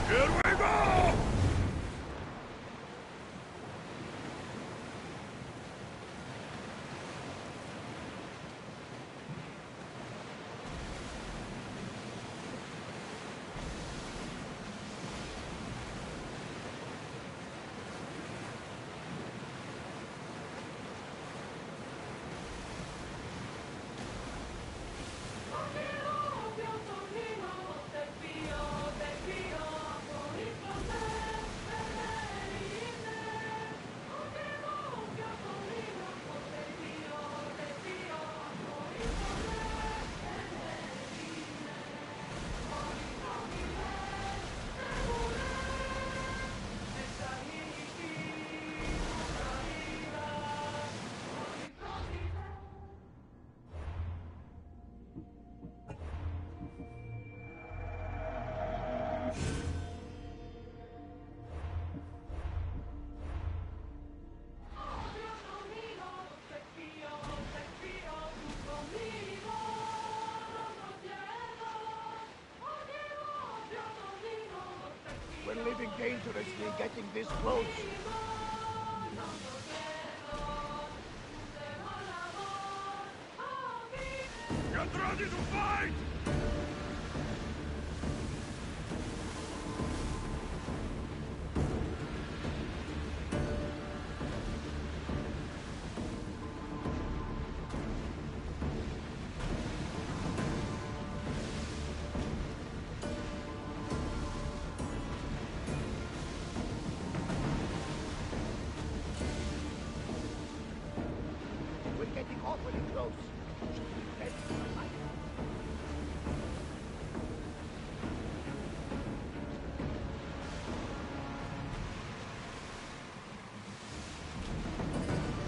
Here we go! We're living dangerously getting this close. Get ready to fight!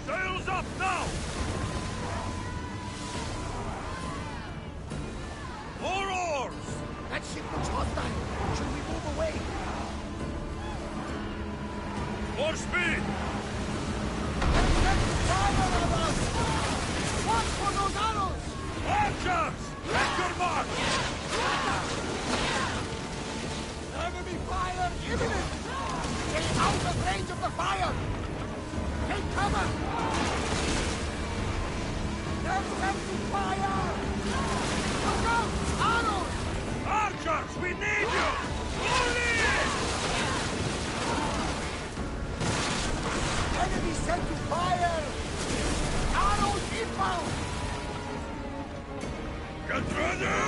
Sails up now! More oars! That ship looks hostile. Should we move away? More speed! Fire on us! Watch for those arrows! Archers! At your mark! Enemy fire imminent! Stay out of range of the fire! Take cover! They're set to fire! Look out! Arrows! Archers, we need you! Only! Enemy set to fire! Arrows inbound! Get ready!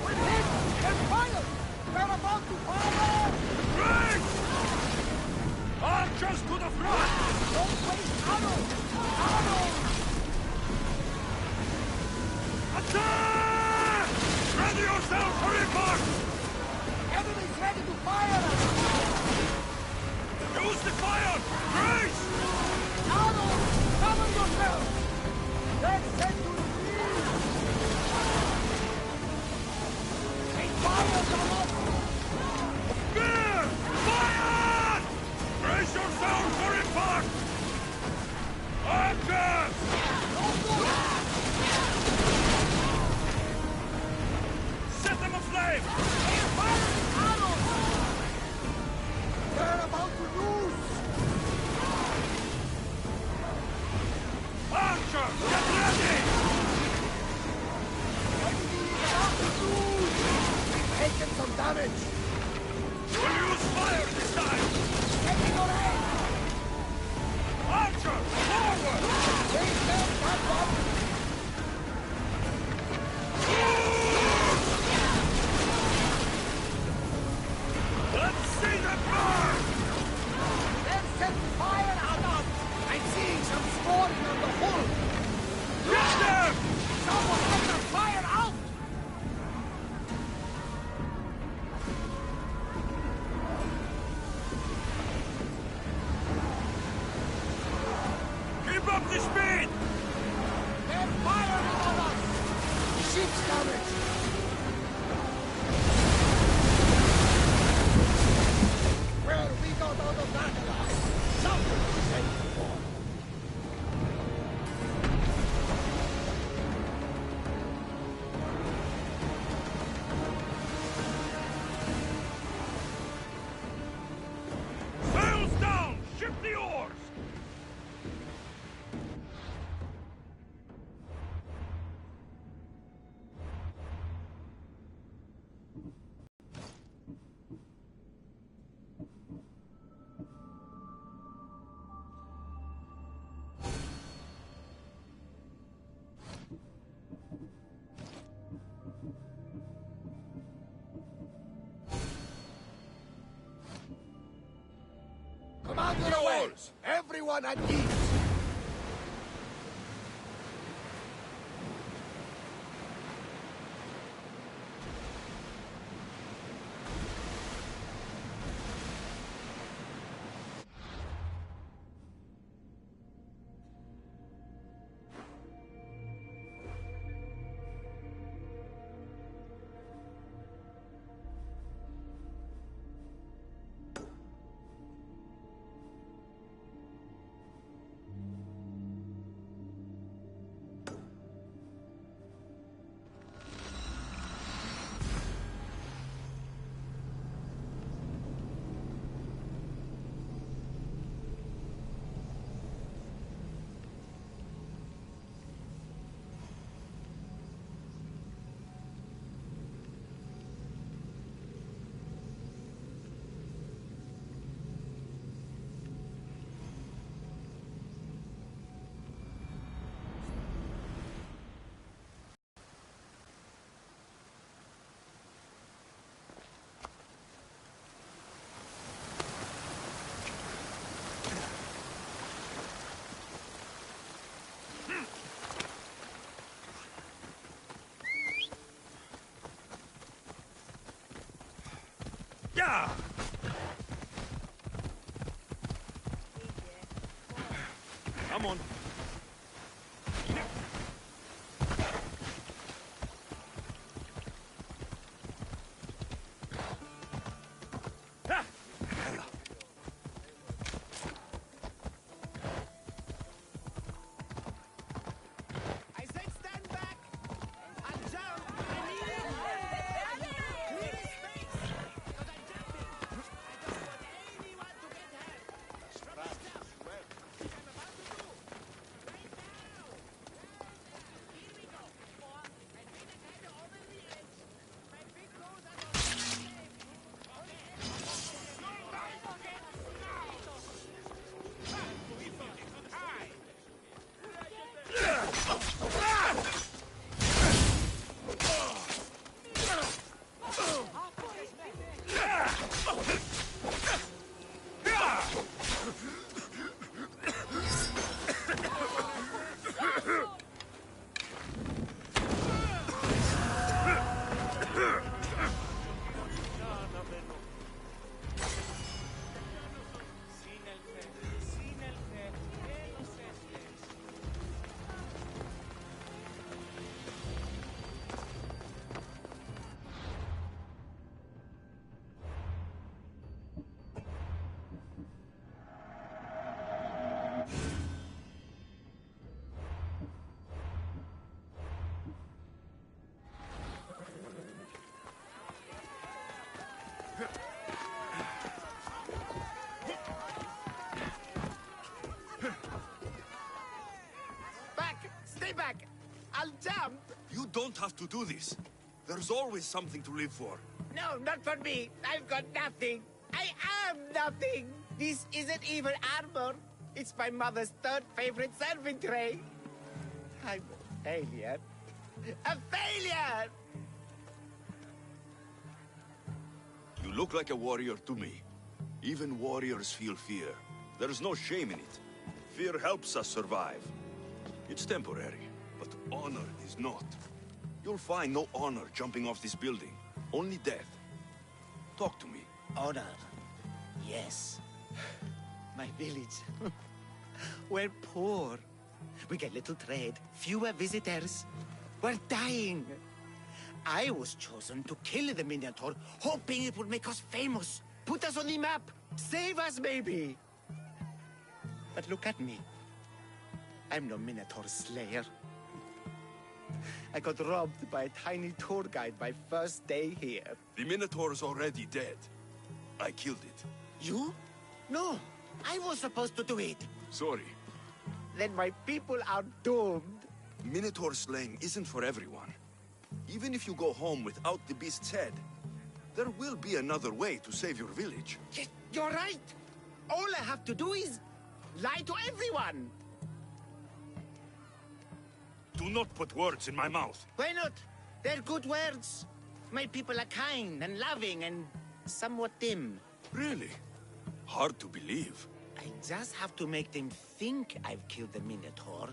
We're hit! They're fired! They're about to fire! Break! Archers to the front! Don't waste arrows! Arrows! Attack! Ready yourself for impact! Enemy's ready to fire us! Use the fire! Brace! Arrows! Cover yourselves! They're set to release! They fired on us! Spear! Fire! Brace yourself for impact! Archers! Set them aflame! They're firing arrows! They're about to lose! Archers, get ready! Enemy is about to lose! We've taken some damage! We'll use fire this time! Taking on aim! Archers, forward! They can't catch up! Let's see them burn! They're set fire at us! I'm seeing some scoring on the hull! Get them! Someone let the fire out! Keep up the speed! yours! Everyone at ease! Yeah! Come on. I said stand back! And jump! Clear the space! Because I'm jumping! I don't want anyone to get hurt! From the steps! Which I'm about to do! Right now! Here we go! And bring the head over the edge! My big toes are not safe! Back! Stay back! I'll jump! You don't have to do this. There's always something to live for. No, not for me. I've got nothing. I am nothing. This isn't even armor. It's my mother's third favorite serving tray. I'm a failure. A failure! You look like a warrior to me. Even warriors feel fear. There's no shame in it. Fear helps us survive. It's temporary, but honor is not. You'll find no honor jumping off this building. Only death. Talk to me. Honor. Yes. My village. We're poor. We get little trade, fewer visitors. We're dying. I was chosen to kill the Minotaur, hoping it would make us famous. Put us on the map. Save us, maybe. But look at me. I'm no Minotaur slayer. I got robbed by a tiny tour guide my first day here. The Minotaur's already dead. I killed it. You? No, I was supposed to do it. Sorry. Then my people are doomed. Minotaur slaying isn't for everyone. Even if you go home without the beast's head, there will be another way to save your village. You're right. All I have to do is lie to everyone. Do not put words in my mouth. Why not? They're good words. My people are kind and loving and somewhat dim. Really? Hard to believe. I just have to make them think I've killed the Minotaur.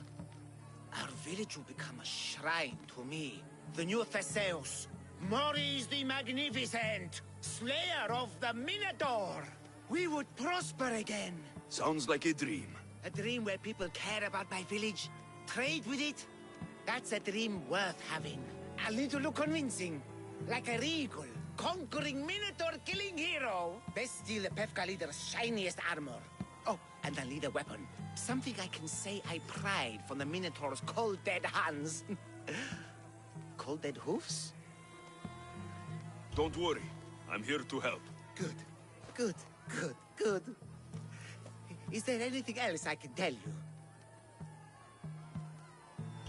Our village will become a shrine to me, the new Theseus, Maurice the Magnificent, slayer of the Minotaur. We would prosper again. Sounds like a dream. A dream where people care about my village, trade with it. That's a dream worth having. I'll need to look convincing, like a regal, conquering Minotaur-killing hero. Best steal the Pefka leader's shiniest armor. Oh, and I'll need a weapon. Something I can say I pried from the Minotaur's cold dead hands. Cold dead hoofs? Don't worry. I'm here to help. Good, good, good, good. Is there anything else I can tell you?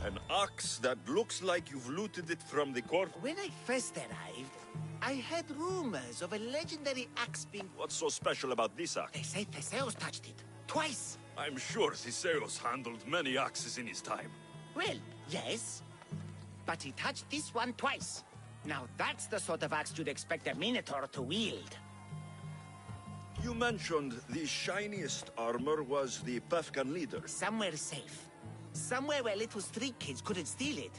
An ox that looks like you've looted it from the court. When I first arrived, I heard rumors of a legendary axe being... What's so special about this ox? They say Theseus touched it. Twice. I'm sure Theseus handled many axes in his time. Well, yes. But he touched this one twice. Now that's the sort of axe you'd expect a Minotaur to wield. You mentioned the shiniest armor was the Pefkan leader. Somewhere safe. Somewhere where little street kids couldn't steal it.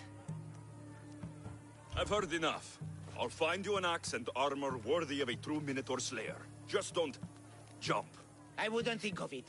I've heard enough. I'll find you an axe and armor worthy of a true Minotaur slayer. Just don't jump. I wouldn't think of it.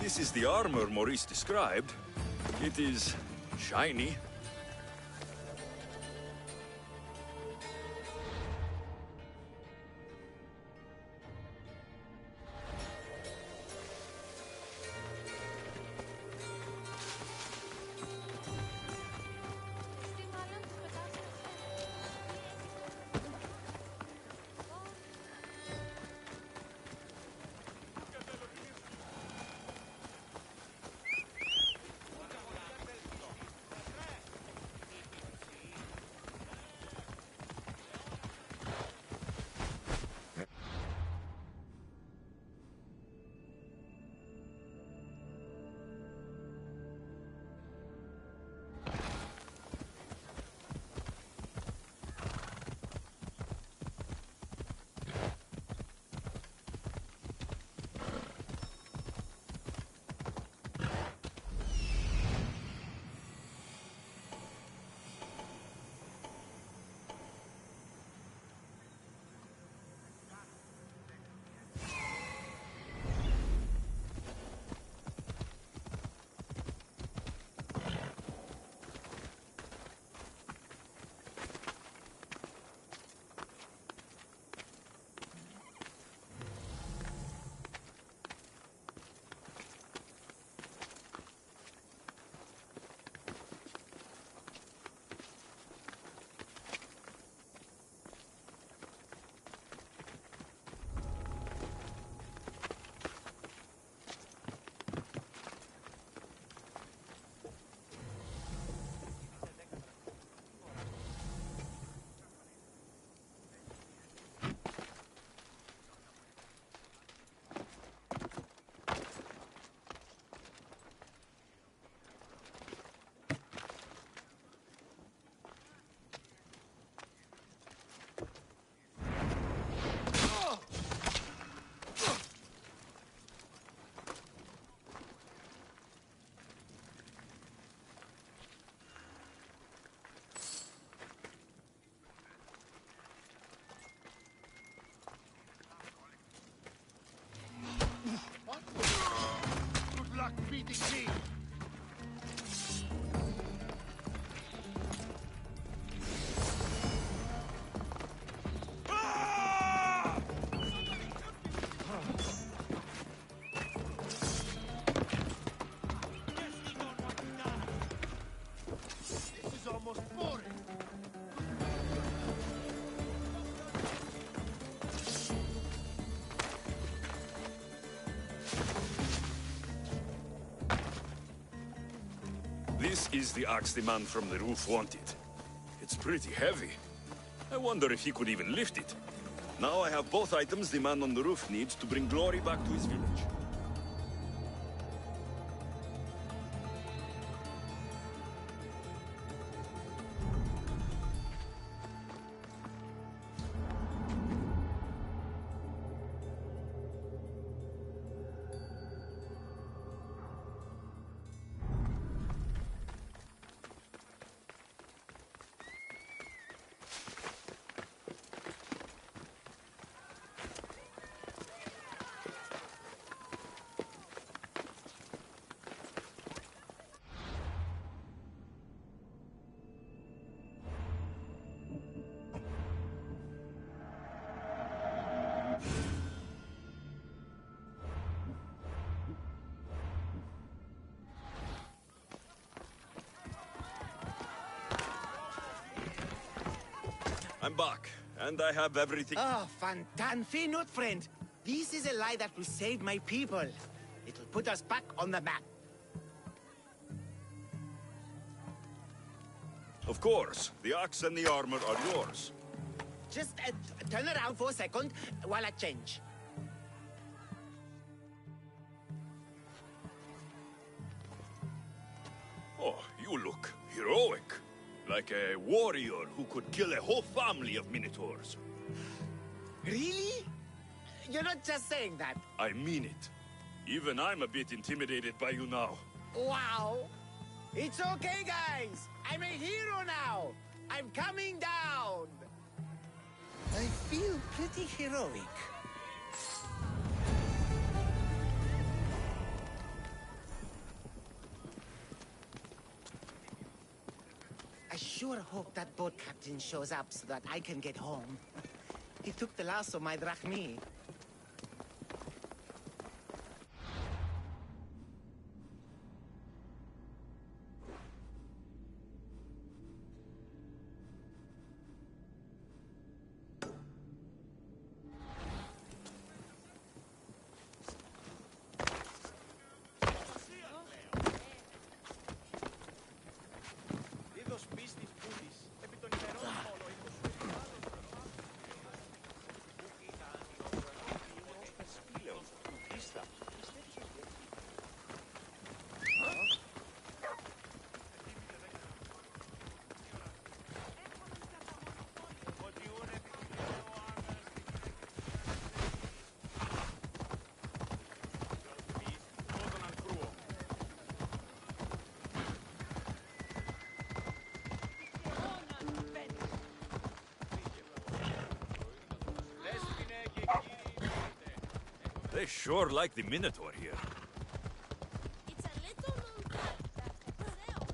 This is the armor Maurice described. It is shiny. This is the axe the man from the roof wanted. It's pretty heavy. I wonder if he could even lift it. Now I have both items the man on the roof needs to bring glory back to his village. I'm back, and I have everything. Oh, fantastic, friend. This is a lie that will save my people. It will put us back on the map. Of course, the axe and the armor are yours. Just turn around for a second while I change. Oh, you look heroic. Like a warrior who could kill a whole family of minotaurs. Really? You're not just saying that. I mean it. Even I'm a bit intimidated by you now. Wow. It's okay, guys. I'm a hero now. I'm coming down. I feel pretty heroic. I sure hope that boat captain shows up so that I can get home. He took the last of my drachmi. They sure like the Minotaur here. It's a little known fact that Brazil.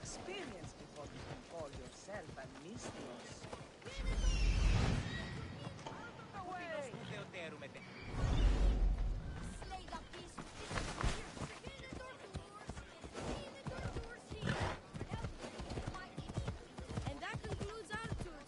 Experience before you can call yourself a mistress. Away! And that concludes our tour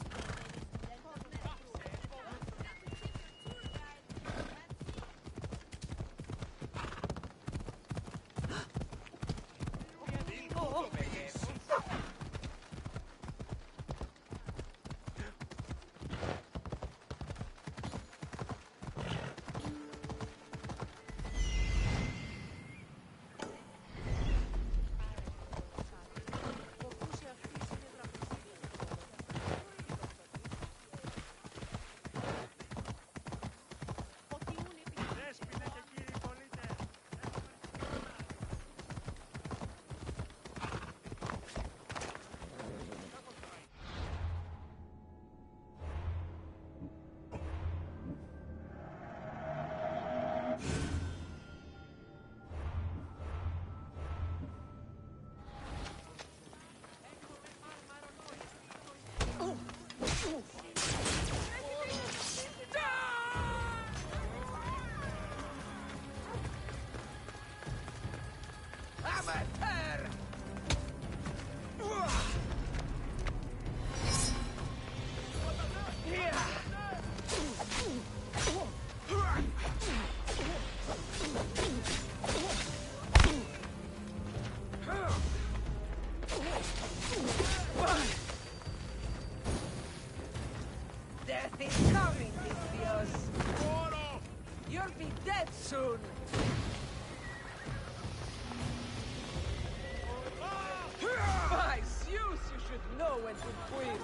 when to quit.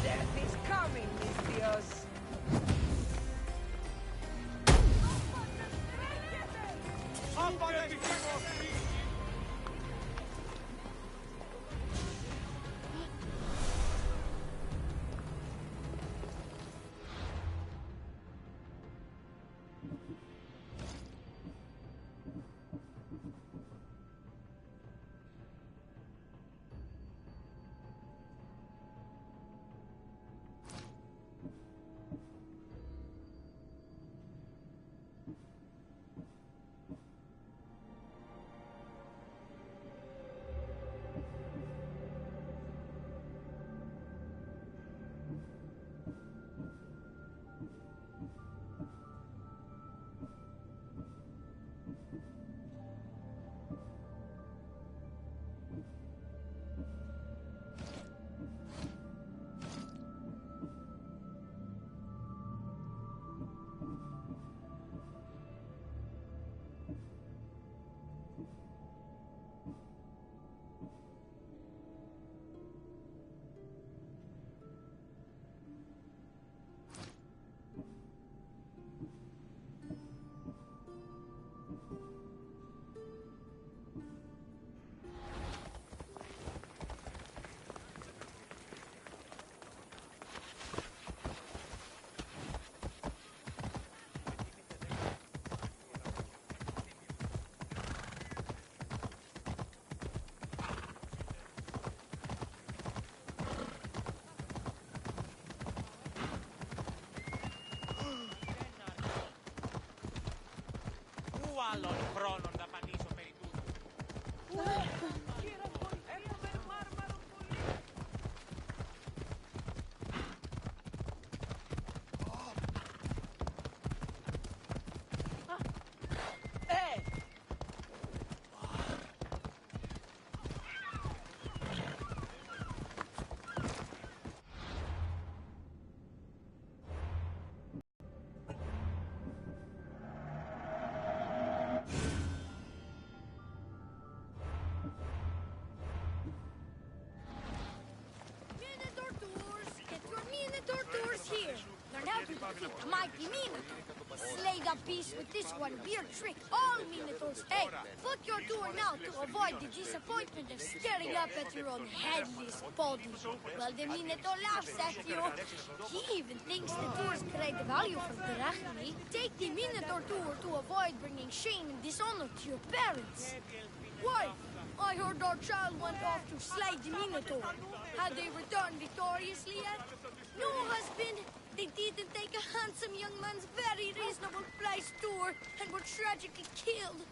Death is coming, mis Dios. Defeat the mighty Minotaur. Slay the beast with this one weird trick all Minotaurs hate. Book your tour now to avoid the disappointment of staring up at your own headless body. Well, the Minotaur laughs at you. He even thinks the tours create value for Drachni. Take the Minotaur tour to avoid bringing shame and dishonor to your parents. Wife, I heard our child went off to slay the Minotaur. Had they returned victoriously yet? No, husband. They didn't take a handsome young man's very reasonable price tour and were tragically killed.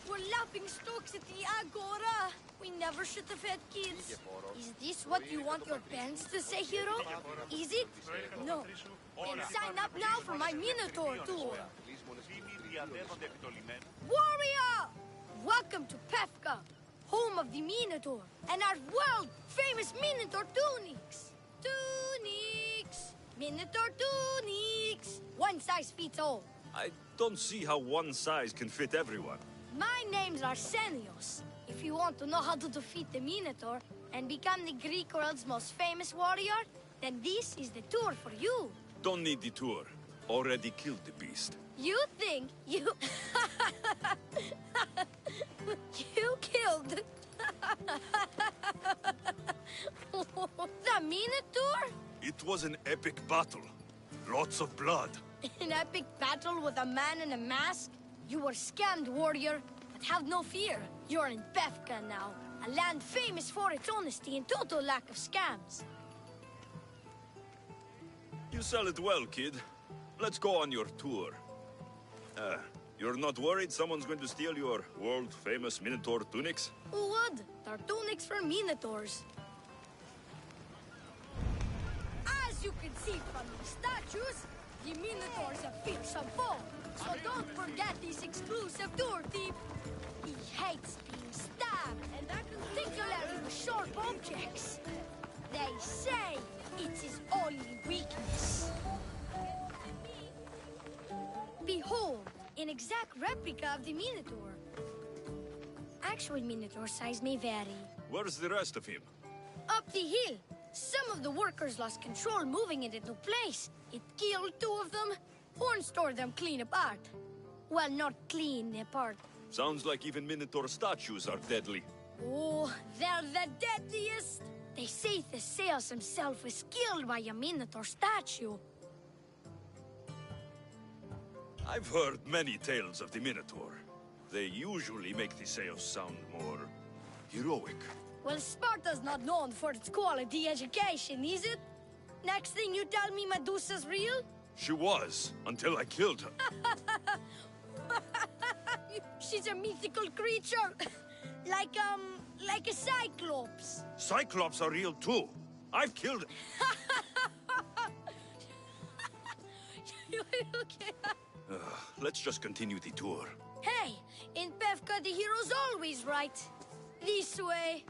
We're laughing stocks at the Agora. We never should have had kids. Is this what you want your parents to say, hero? Is it? No. Then sign up now for my Minotaur tour. Warrior! Welcome to Pefka, home of the Minotaur, and our world-famous Minotaur tunics. Tunics! Minotaur tunics! One size fits all. I don't see how one size can fit everyone. My name's Arsenios. If you want to know how to defeat the Minotaur and become the Greek world's most famous warrior, then this is the tour for you. Don't need the tour. Already killed the beast. You think you... you killed... the Minotaur? It was an epic battle. Lots of blood. An epic battle with a man in a mask? You were scammed, warrior. But have no fear. You're in Pefka now, a land famous for its honesty and total lack of scams. You sell it well, kid. Let's go on your tour. You're not worried someone's going to steal your world-famous Minotaur tunics? Who would? They're tunics for Minotaurs. As you can see from the statues, the Minotaur's a fearsome foe. So don't forget this exclusive tour thief. He hates being stabbed, and particularly with sharp objects. They say it's his only weakness. Behold, an exact replica of the Minotaur. Actual Minotaur size may vary. Where's the rest of him? Up the hill. Some of the workers lost control moving it into place. It killed 2 of them, or stored them clean apart. Well, not clean apart. Sounds like even Minotaur statues are deadly. Oh, they're the deadliest. They say Theseus himself was killed by a Minotaur statue. I've heard many tales of the Minotaur. They usually make Theseus sound more heroic. Well, Sparta's not known for its quality education, is it? Next thing you tell me Medusa's real? She was, until I killed her. She's a mythical creature. like a cyclops. Cyclops are real too. I've killed them. Okay. Let's just continue the tour. Hey, in Pevka the hero's always right. This way.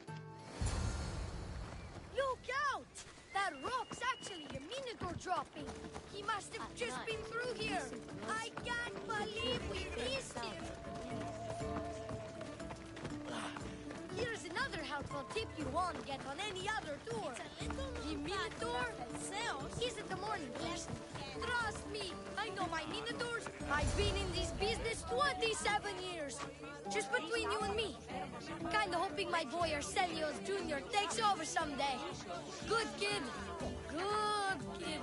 Look out! That rock's actually a Minotaur dropping. He must have just been through here. I can't believe we missed him. Here's another helpful tip you won't get on any other tour. The Minotaur isn't the morning person. Trust me, I know my Minotaurs. I've been in this business 27 years. Just between you and me. Kinda hoping my boy Arsenio's Jr. takes over someday. Good kid. Good kid.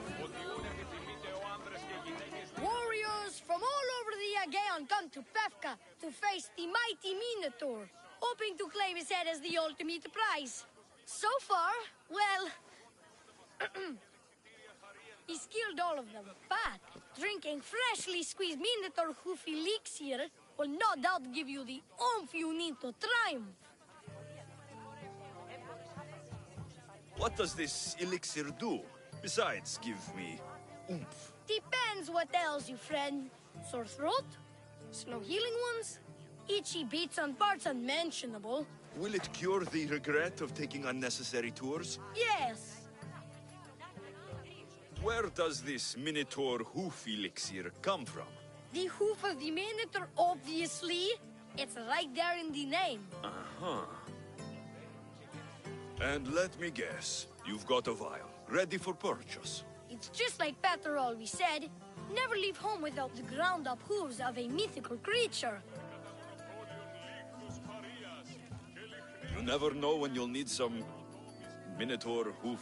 Warriors from all over the Aegean come to Pevka to face the mighty Minotaur, hoping to claim his head as the ultimate prize. So far, well, he's killed all of them, but drinking freshly squeezed Minotaur hoof elixir will no doubt give you the oomph you need to triumph. What does this elixir do? Besides, give me oomph. Depends what ails you, friend. Sore throat? Slow healing wounds? Itchy beats on parts unmentionable? Will it cure the regret of taking unnecessary tours? Yes. Where does this Minotaur hoof elixir come from? The hoof of the Minotaur, obviously. It's right there in the name. Uh-huh. And let me guess, you've got a vial, ready for purchase. It's just like Peter always said. Never leave home without the ground-up hooves of a mythical creature. You never know when you'll need some Minotaur hoof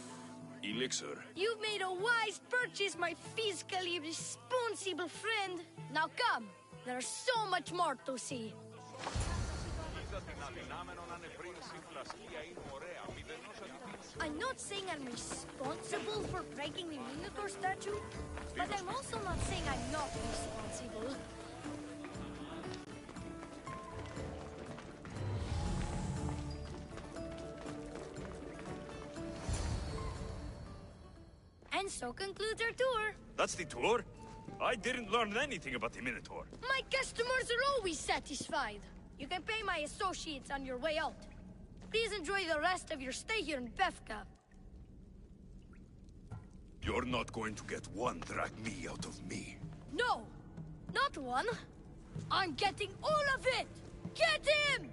elixir. You've made a wise purchase, my fiscally responsible friend. Now come, there's so much more to see. I'm not saying I'm responsible for breaking the Minotaur statue, but I'm also not saying I'm not responsible. And so concludes our tour. That's the tour? I didn't learn anything about the Minotaur. My customers are always satisfied. You can pay my associates on your way out. Please enjoy the rest of your stay here in Pevka. You're not going to get one drachme out of me. No, not one. I'm getting all of it. Get him!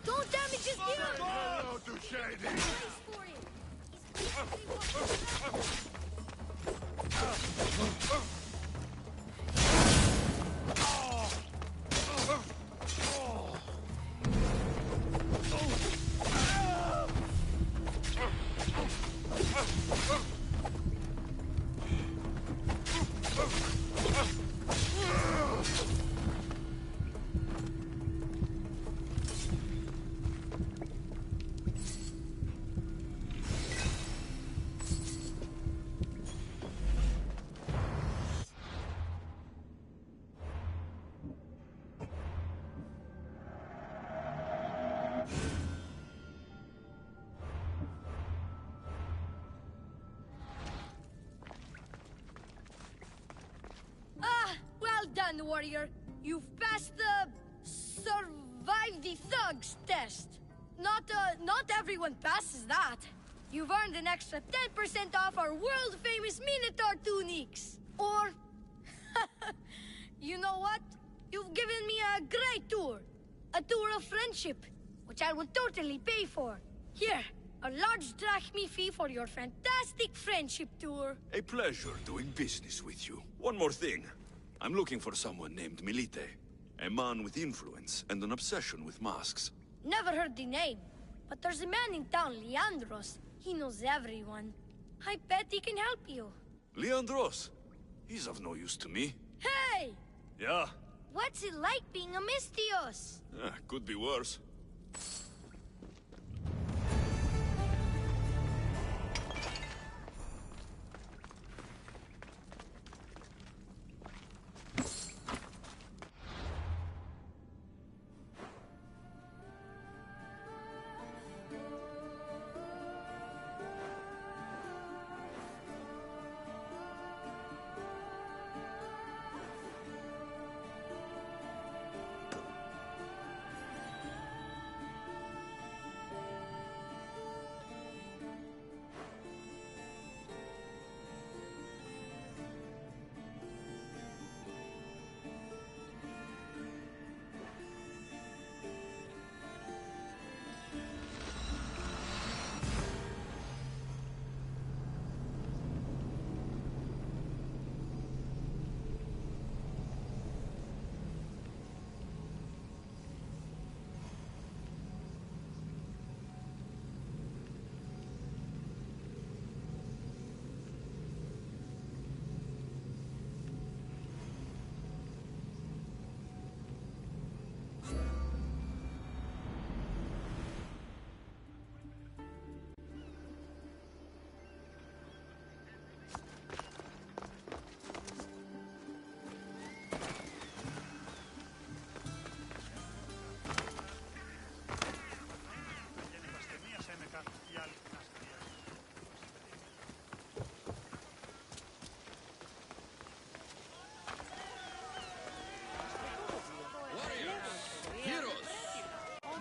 Don't damage his gear. Place for it. Well done, warrior. You've passed the survive the thugs test. Not everyone passes that. You've earned an extra 10% off our world-famous Minotaur tunics. Or, you know what? You've given me a great tour. A tour of friendship, which I will totally pay for. Here, A large drachmi fee for your fantastic friendship tour. A pleasure doing business with you. One more thing. I'm looking for someone named Milite. A man with influence and an obsession with masks. Never heard the name. But there's a man in town, Leandros. He knows everyone. I bet he can help you. Leandros? He's of no use to me. Hey! Yeah? What's it like being a Mystios? Could be worse.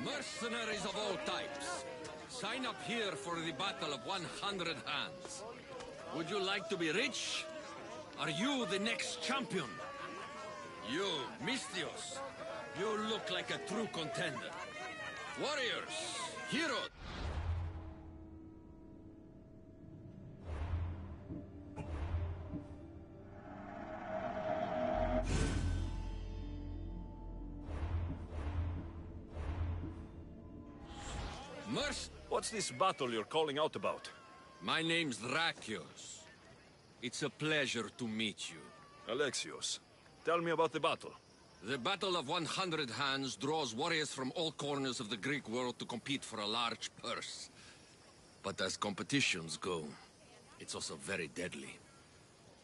Mercenaries of all types. Sign up here for the Battle of 100 Hands. Would you like to be rich? Are you the next champion? You, Mystios. You look like a true contender. Warriors, heroes. What's this battle you're calling out about? My name's Drakios. It's a pleasure to meet you. Alexios, tell me about the battle. The Battle of 100 Hands draws warriors from all corners of the Greek world to compete for a large purse. But as competitions go, it's also very deadly.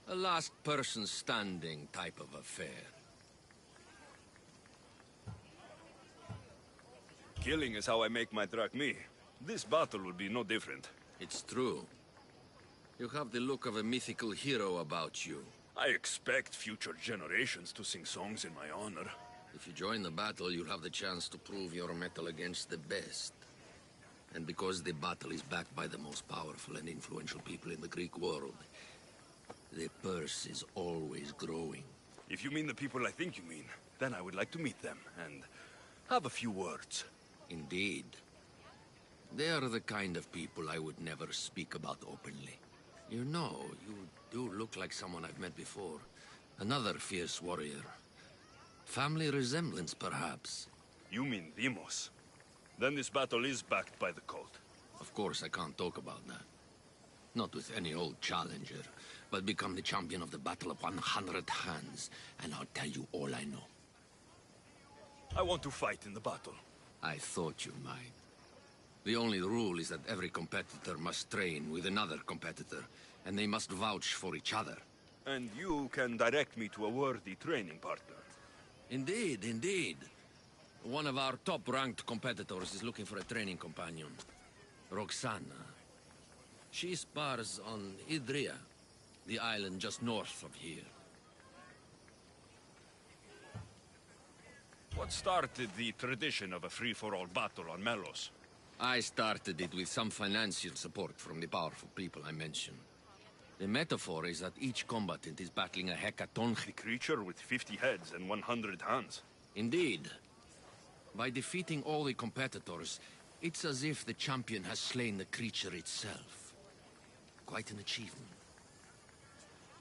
A last person standing type of affair. Killing is how I make my drachmi. This battle will be no different. It's true. You have the look of a mythical hero about you. I expect future generations to sing songs in my honor. If you join the battle, you'll have the chance to prove your mettle against the best. And because the battle is backed by the most powerful and influential people in the Greek world, the purse is always growing. If you mean the people I think you mean, then I would like to meet them and have a few words. Indeed. They are the kind of people I would never speak about openly. You know, you do look like someone I've met before. Another fierce warrior. Family resemblance, perhaps. You mean Demos? Then this battle is backed by the cult. Of course I can't talk about that. Not with any old challenger, but become the champion of the Battle of 100 Hands, and I'll tell you all I know. I want to fight in the battle. I thought you might. The only rule is that every competitor must train with another competitor, and they must vouch for each other. And you can direct me to a worthy training partner. Indeed, indeed. One of our top-ranked competitors is looking for a training companion. Roxana. She spars on Idria, the island just north of here. What started the tradition of a free-for-all battle on Melos? I started it with some financial support from the powerful people I mentioned. The metaphor is that each combatant is battling a hecatonchi. A creature with 50 heads and 100 hands. Indeed. By defeating all the competitors, It's as if the champion has slain the creature itself. Quite an achievement.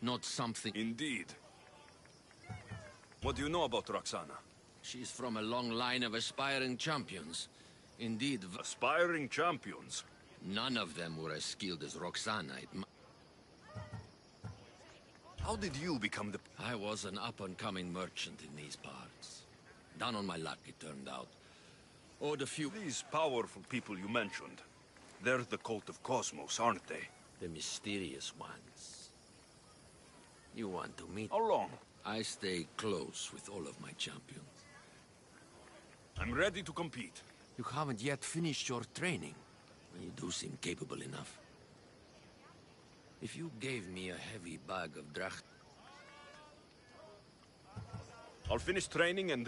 Not something... Indeed. What do you know about Roxana? She's from a long line of aspiring champions. Indeed, Aspiring champions? none of them were as skilled as Roxana. How did you become the... I was an up-and-coming merchant in these parts. Down on my luck, it turned out. Owed a few... These powerful people you mentioned, they're the cult of Cosmos, aren't they? The mysterious ones. You want to meet... How long? I stay close with all of my champions. I'm ready to compete. You haven't yet finished your training. You do seem capable enough. If you gave me a heavy bag of dracht... I'll finish training and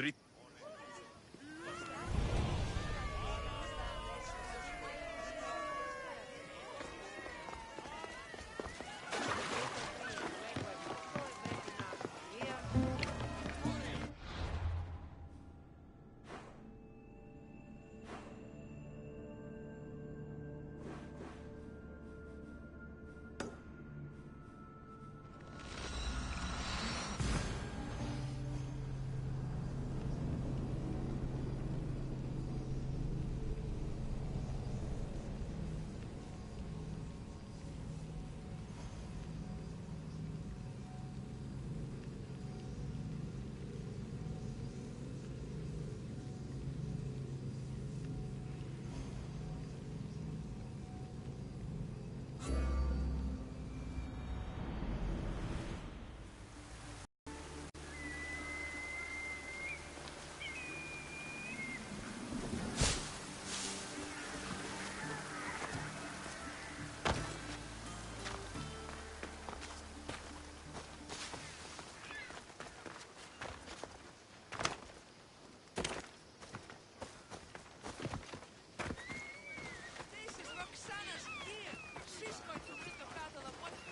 This is Roxana's gear. She's going to win the battle of 100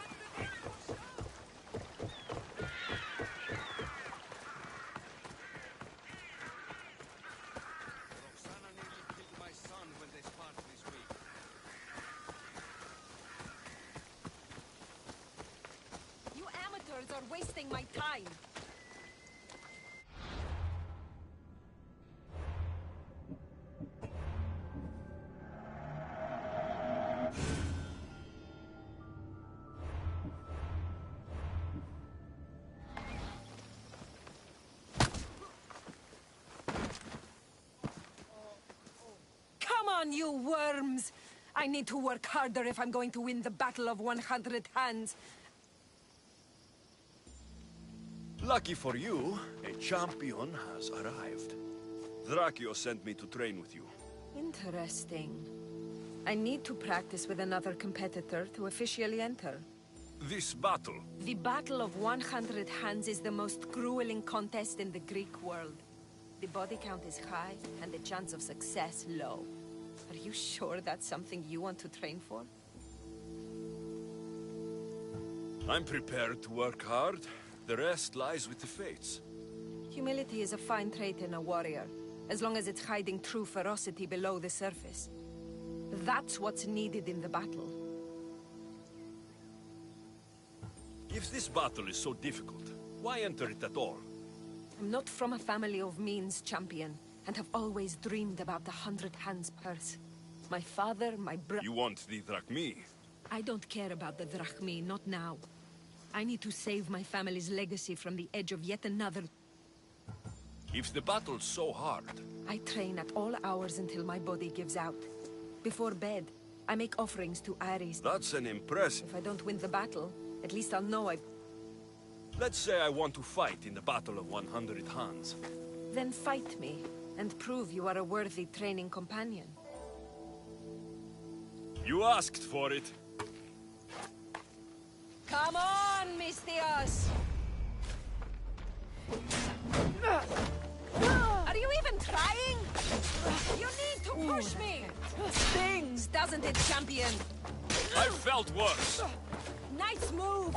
for sure. Roxana nearly killed my son when they sparred this week. You amateurs are wasting my time. Come on, you worms! I need to work harder if I'm going to win the Battle of 100 Hands. Lucky for you, a champion has arrived. Draccio sent me to train with you. Interesting. I need to practice with another competitor to officially enter. This battle, The Battle of 100 Hands is the most grueling contest in the Greek world. The body count is high, and the chance of success low. Are you sure that's something you want to train for? I'm prepared to work hard. The rest lies with the fates. Humility is a fine trait in a warrior, as long as it's hiding true ferocity below the surface. That's what's needed in the battle. If this battle is so difficult, why enter it at all? I'm not from a family of means, champion, and have always dreamed about the 100 Hands purse. My father, my brother... You want the drachmi? I don't care about the drachmi, not now. I need to save my family's legacy from the edge of yet another... If the battle's so hard, I train at all hours until my body gives out. Before bed, I make offerings to Ares. that's an impressive... If I don't win the battle, at least I'll know I've... Let's say I want to fight in the Battle of 100 Hands. Then fight me, and prove you are a worthy training companion. You asked for it. Come on, Mistios! Are you even trying? You need to push me! Stings, doesn't it, champion? I felt worse. Nice move!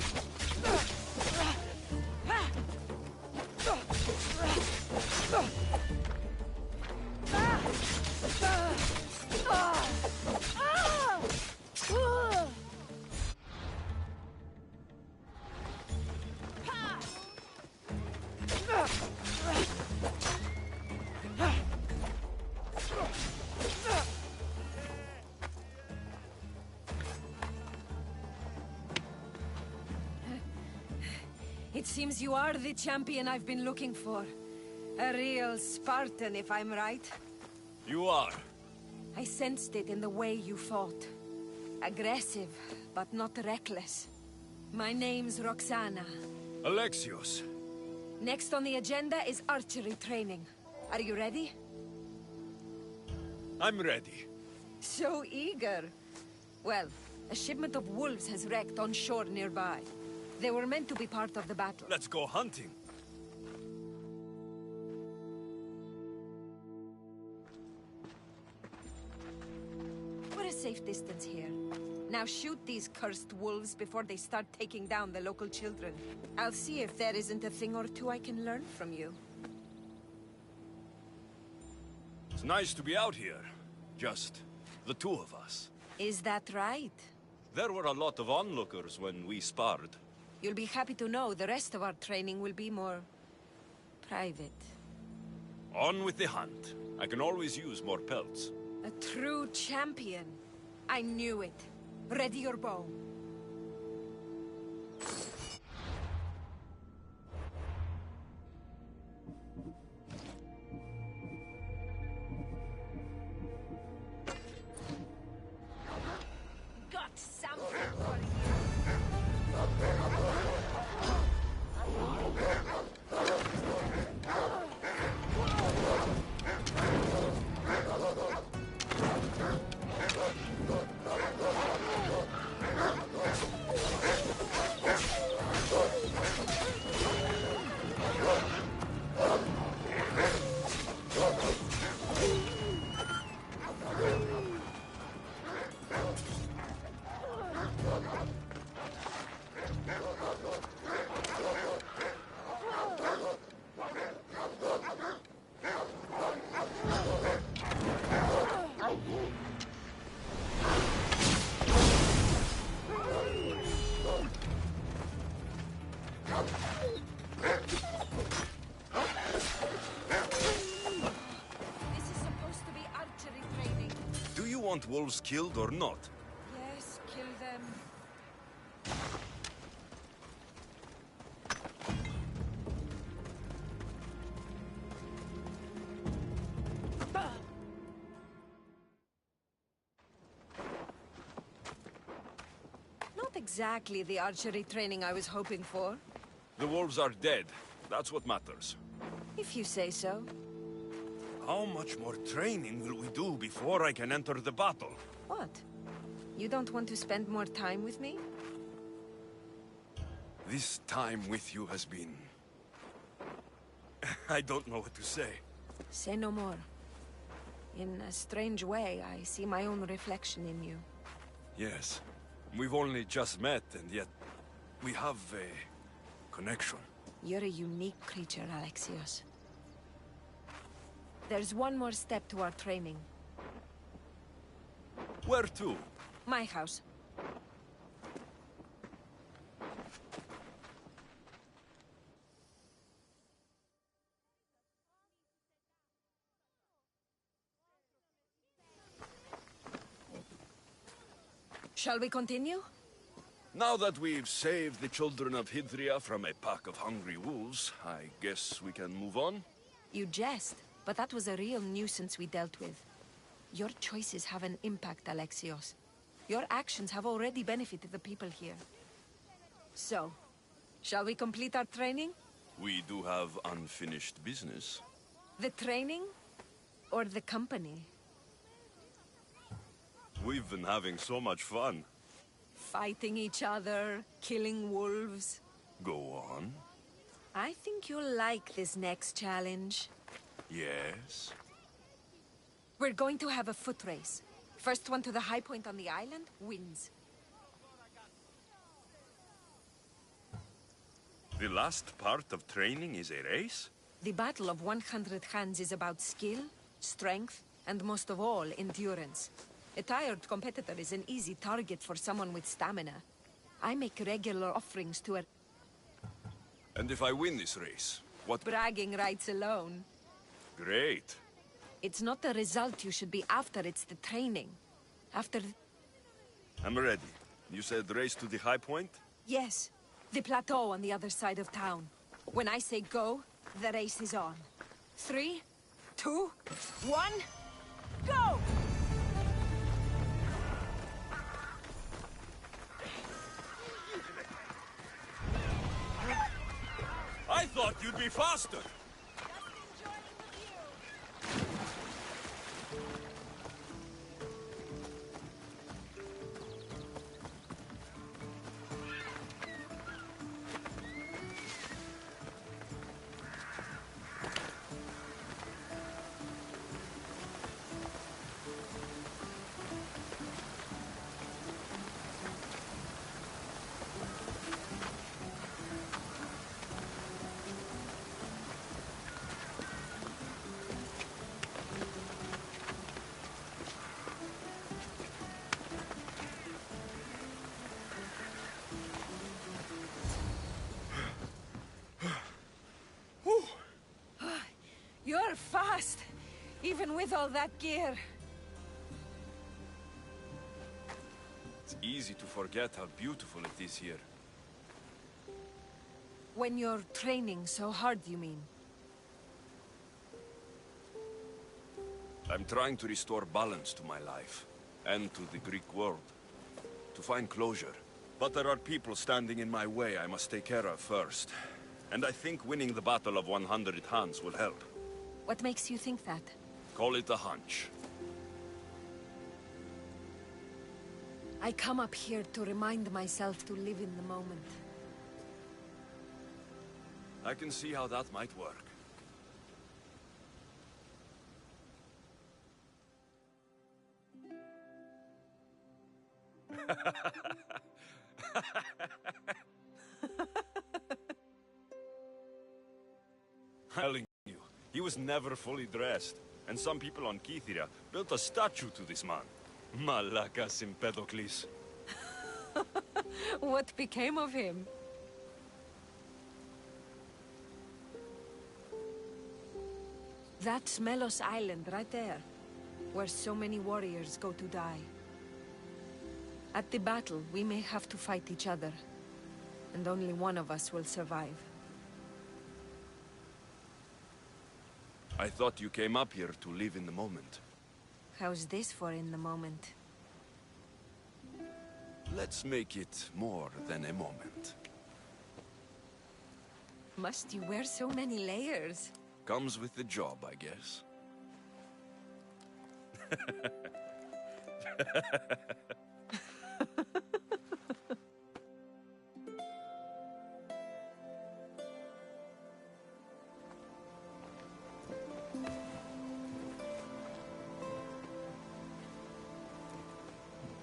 It seems you are the champion I've been looking for. A real Spartan, if I'm right. You are. I sensed it in the way you fought. Aggressive, but not reckless. My name's Roxana. Alexios. Next on the agenda is archery training. Are you ready? I'm ready. So eager. Well, a shipment of wolves has wrecked on shore nearby. They were meant to be part of the battle. Let's go hunting. We're a safe distance here. Now shoot these cursed wolves before they start taking down the local children. I'll see if there isn't a thing or two I can learn from you. It's nice to be out here. Just the two of us. Is that right? There were a lot of onlookers when we sparred. You'll be happy to know the rest of our training will be more... private. On with the hunt. I can always use more pelts. A true champion. I knew it. Ready your bow. Got something for you. Want wolves killed or not? Yes, kill them. Not exactly the archery training I was hoping for. The wolves are dead. That's what matters. If you say so. How much more training will we do before I can enter the battle? What? You don't want to spend more time with me? This time with you has been... I don't know what to say. Say no more. In a strange way, I see my own reflection in you. Yes. We've only just met, and yet... we have a... connection. You're a unique creature, Alexios. There's one more step to our training. Where to? My house. Shall we continue? Now that we've saved the children of Hydria from a pack of hungry wolves, I guess we can move on? You jest. But that was a real nuisance we dealt with. Your choices have an impact, Alexios. Your actions have already benefited the people here. So, shall we complete our training? We do have unfinished business. The training? Or the company? We've been having so much fun. Fighting each other, killing wolves. Go on. I think you'll like this next challenge. Yes? We're going to have a foot race. First one to the high point on the island wins. The last part of training is a race? The Battle of 100 Hands is about skill, strength, And most of all, endurance. A tired competitor is an easy target for someone with stamina. I make regular offerings to her. And if I win this race, what? Bragging rights alone. Great. It's not the result you should be after, it's the training. After... I'm ready. You said race to the high point? Yes. The plateau on the other side of town. When I say go, the race is on. 3, 2, 1, go! I thought you'd be faster! You're fast, even with all that gear. It's easy to forget how beautiful it is here. When you're training so hard, you mean? I'm trying to restore balance to my life, and to the Greek world. To find closure. But there are people standing in my way I must take care of first. And I think winning the Battle of 100 Hands will help. What makes you think that? Call it a hunch. I come up here to remind myself to live in the moment. I can see how that might work. Telling you, he was never fully dressed, and some people on Kythera built a statue to this man. Malakas Empedocles. What became of him? That's Melos Island, right there, where so many warriors go to die. At the battle, we may have to fight each other, and only one of us will survive. I thought you came up here to live in the moment. How's this for in the moment? Let's make it more than a moment. Must you wear so many layers? Comes with the job, I guess.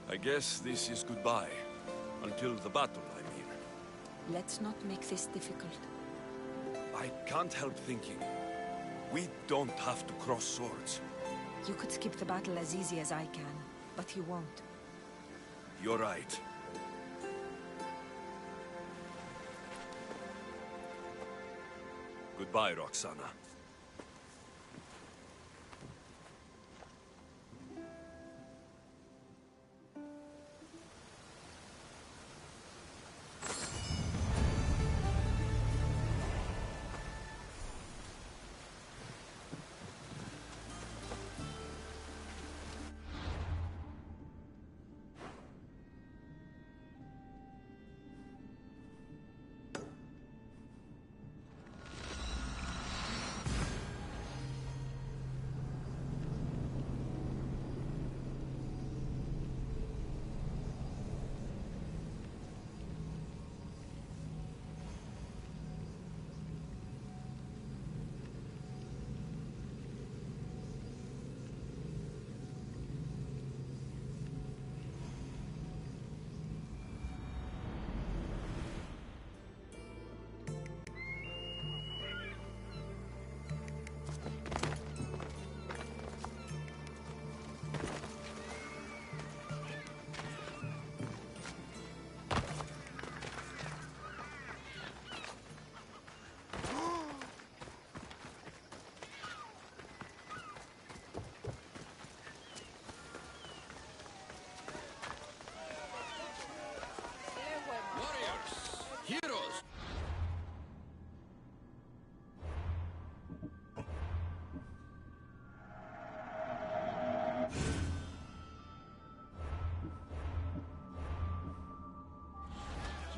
I guess this is goodbye. Until the battle, I mean. Let's not make this difficult. I can't help thinking. We don't have to cross swords. You could skip the battle as easy as I can, but you won't. You're right. Goodbye, Roxana.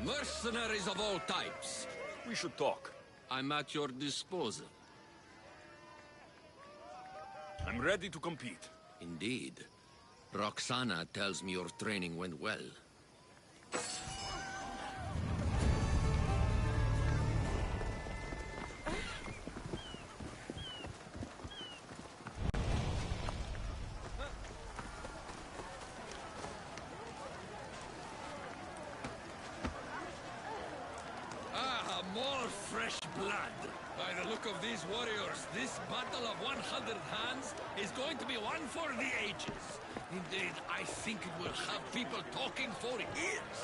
Mercenaries of all types. We should talk. I'm at your disposal. I'm ready to compete. Indeed. Roxana tells me your training went well. More fresh blood. By the look of these warriors, this battle of 100 hands is going to be one for the ages. Indeed, I think it will have people talking for years.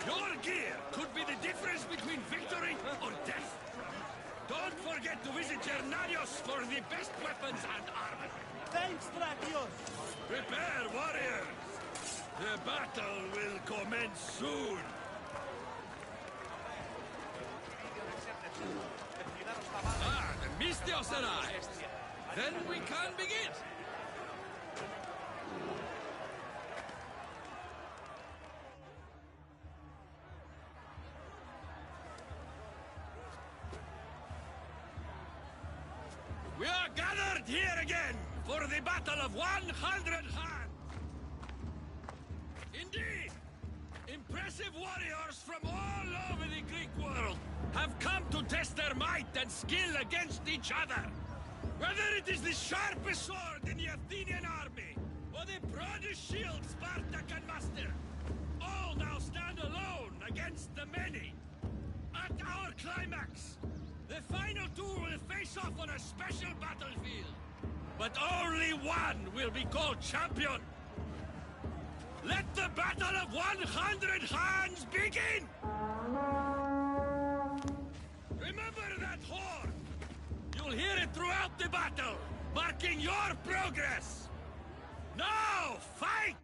Your gear could be the difference between victory or death. Don't forget to visit Gernarios for the best weapons and armor. Thanks, Drakios! Prepare, warriors! The battle will commence soon. Ah, the Mystios arrived. Then we can begin. We are gathered here again for the battle of 100 hands. Indeed, impressive warriors from all over the Greek world have come to test their might and skill against each other. Whether it is the sharpest sword in the Athenian army, or the broadest shield Sparta can muster, all now stand alone against the many. At our climax, the final two will face off on a special battlefield. But only one will be called champion. Let the battle of 100 hands begin! Remember that horn! You'll hear it throughout the battle, marking your progress! Now, fight!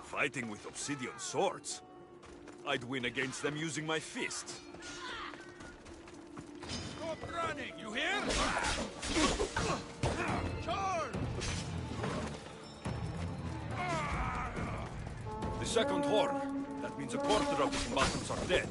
Fighting with obsidian swords? I'd win against them using my fists. Stop running, you hear? Charge! The second horn. That means a quarter of the combatants are dead.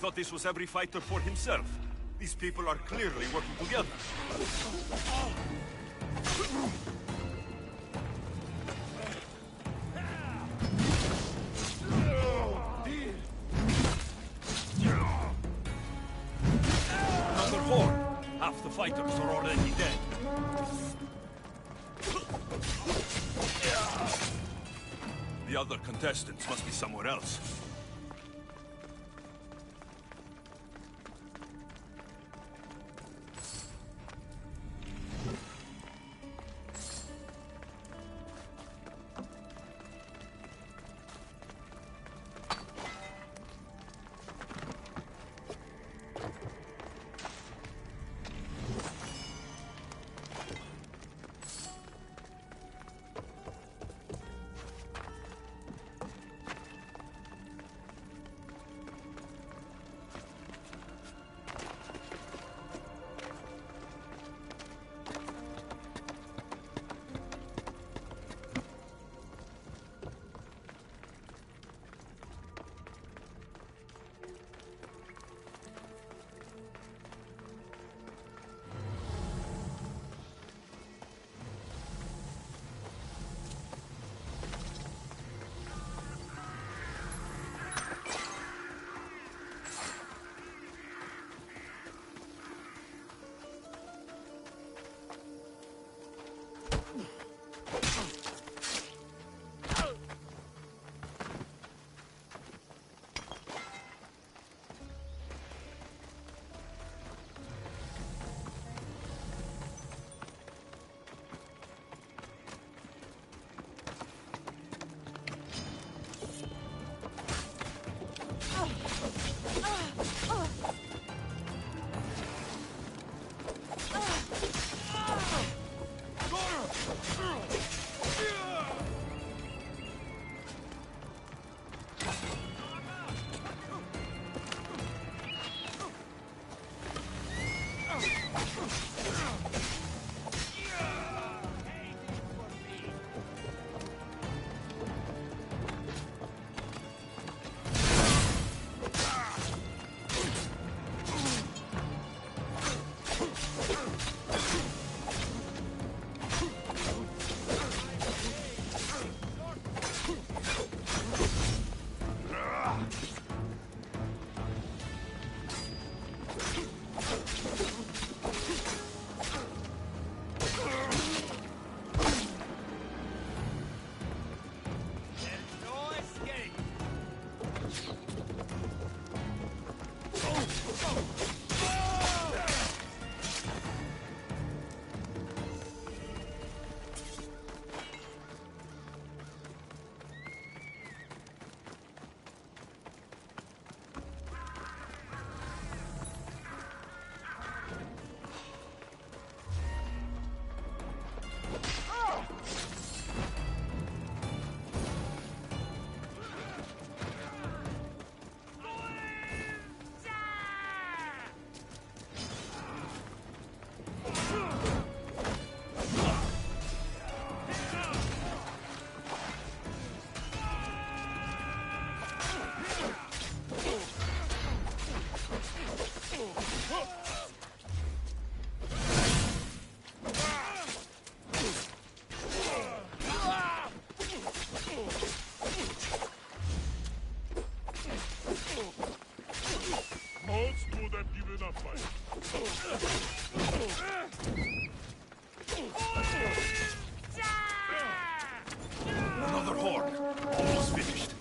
thought this was every fighter for himself. These people are clearly working together. Number 4. Half the fighters are already dead. The other contestants must be somewhere else. Another horde. Almost finished.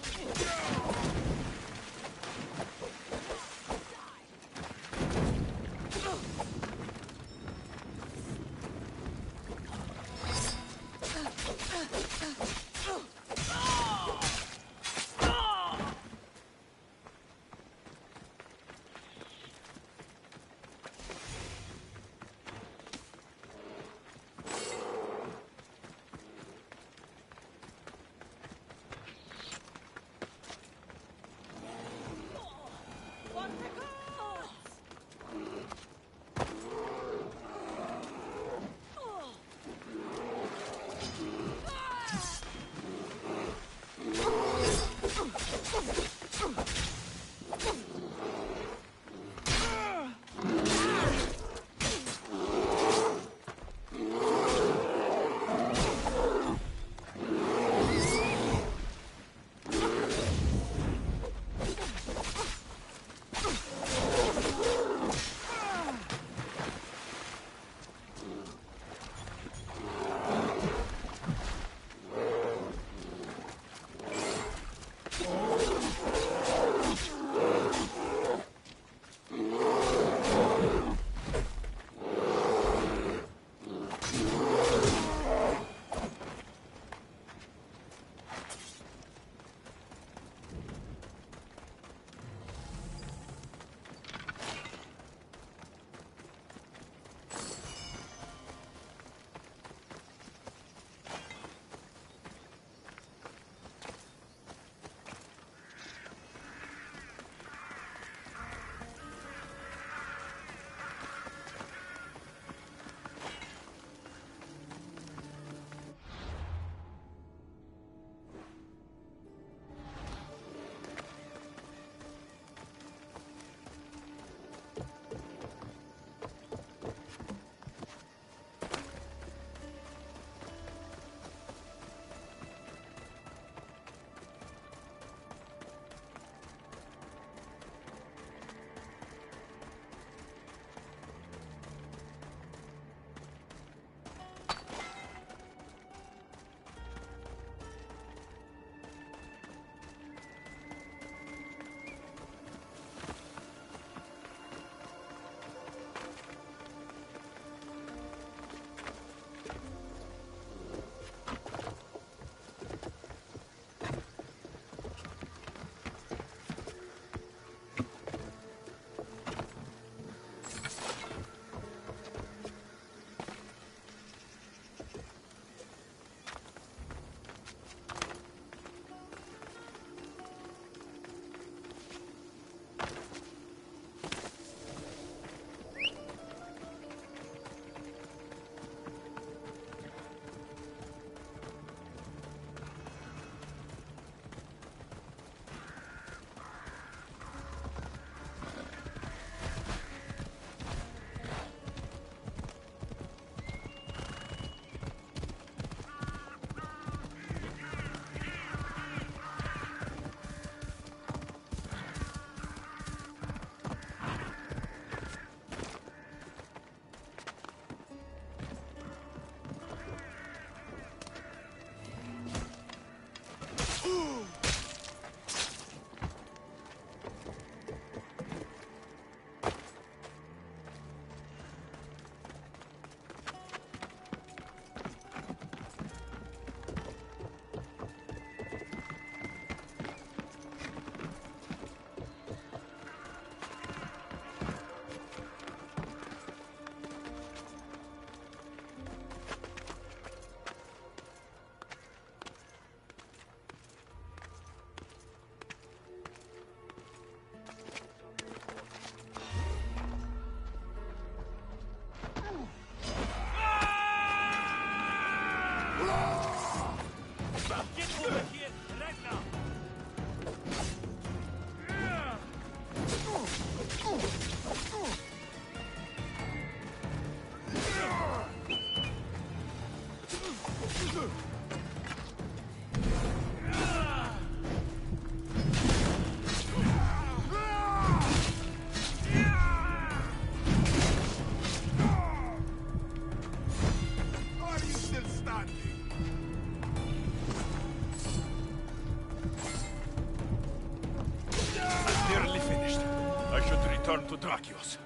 them to Drakios.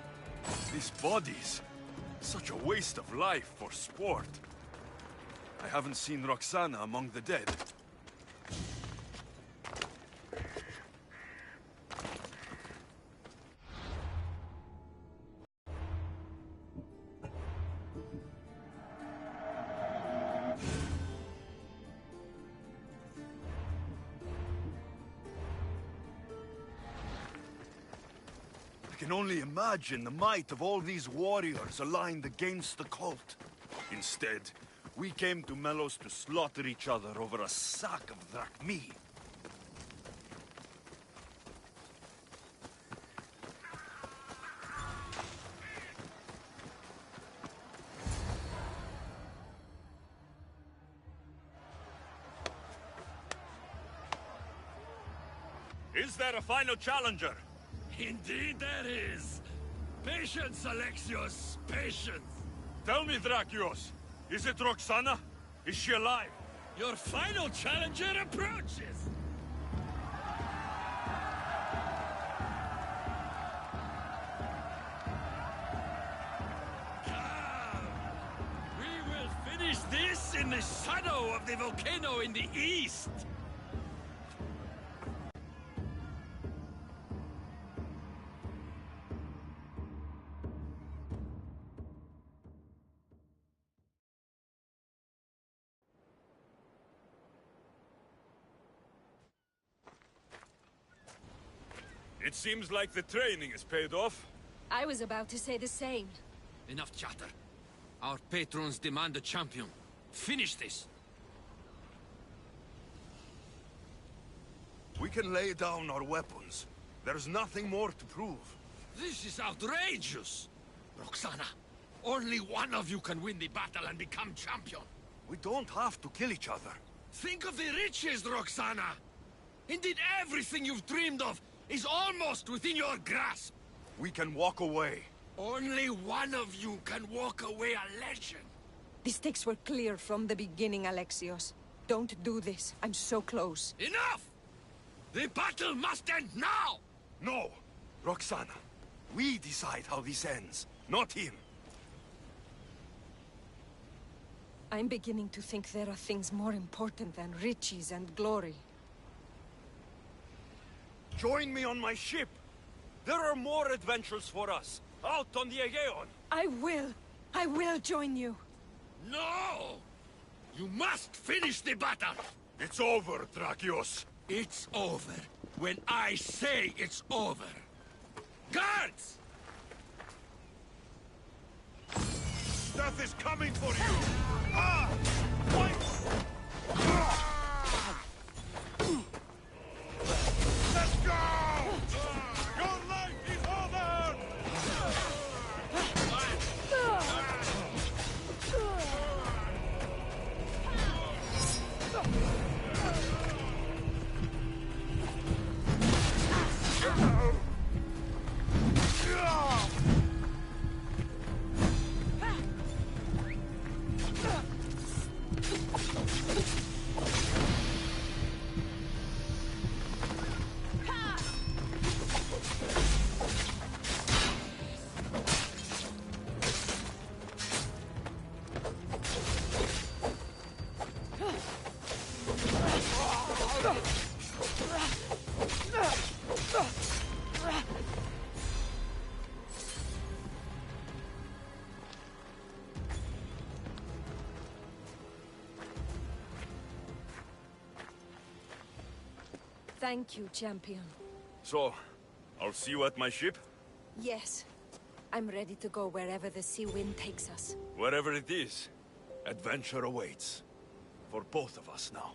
These bodies. Such a waste of life for sport. I haven't seen Roxana among the dead. I can only imagine the might of all these warriors aligned against the cult. Instead, we came to Melos to slaughter each other over a sack of drachmi. Is there a final challenger? Indeed there is. Patience, Alexios, patience. Tell me, Drakios, is it Roxana? Is she alive? Your final challenger approaches. Come. We will finish this in the shadow of the volcano in the east. It seems like the training has paid off. I was about to say the same. Enough chatter. Our patrons demand a champion. Finish this. We can lay down our weapons. There's nothing more to prove. This is outrageous. Roxana, only one of you can win the battle and become champion. We don't have to kill each other. Think of the riches, Roxana. Indeed, everything you've dreamed of is almost within your grasp. We can walk away. Only one of you can walk away a legend. The stakes were clear from the beginning, Alexios. Don't do this. I'm so close. Enough! The battle must end now! No! Roxana, we decide how this ends, not him. I'm beginning to think there are things more important than riches and glory. Join me on my ship. There are more adventures for us, out on the Aegean. I will join you. No! You must finish the battle! It's over, Drakios. It's over when I say it's over. Guards! Death is coming for you! Ah! Wait! Let's go! Your life is over! Thank you, champion. So, I'll see you at my ship? Yes. I'm ready to go wherever the sea wind takes us. Wherever it is, adventure awaits. For both of us now.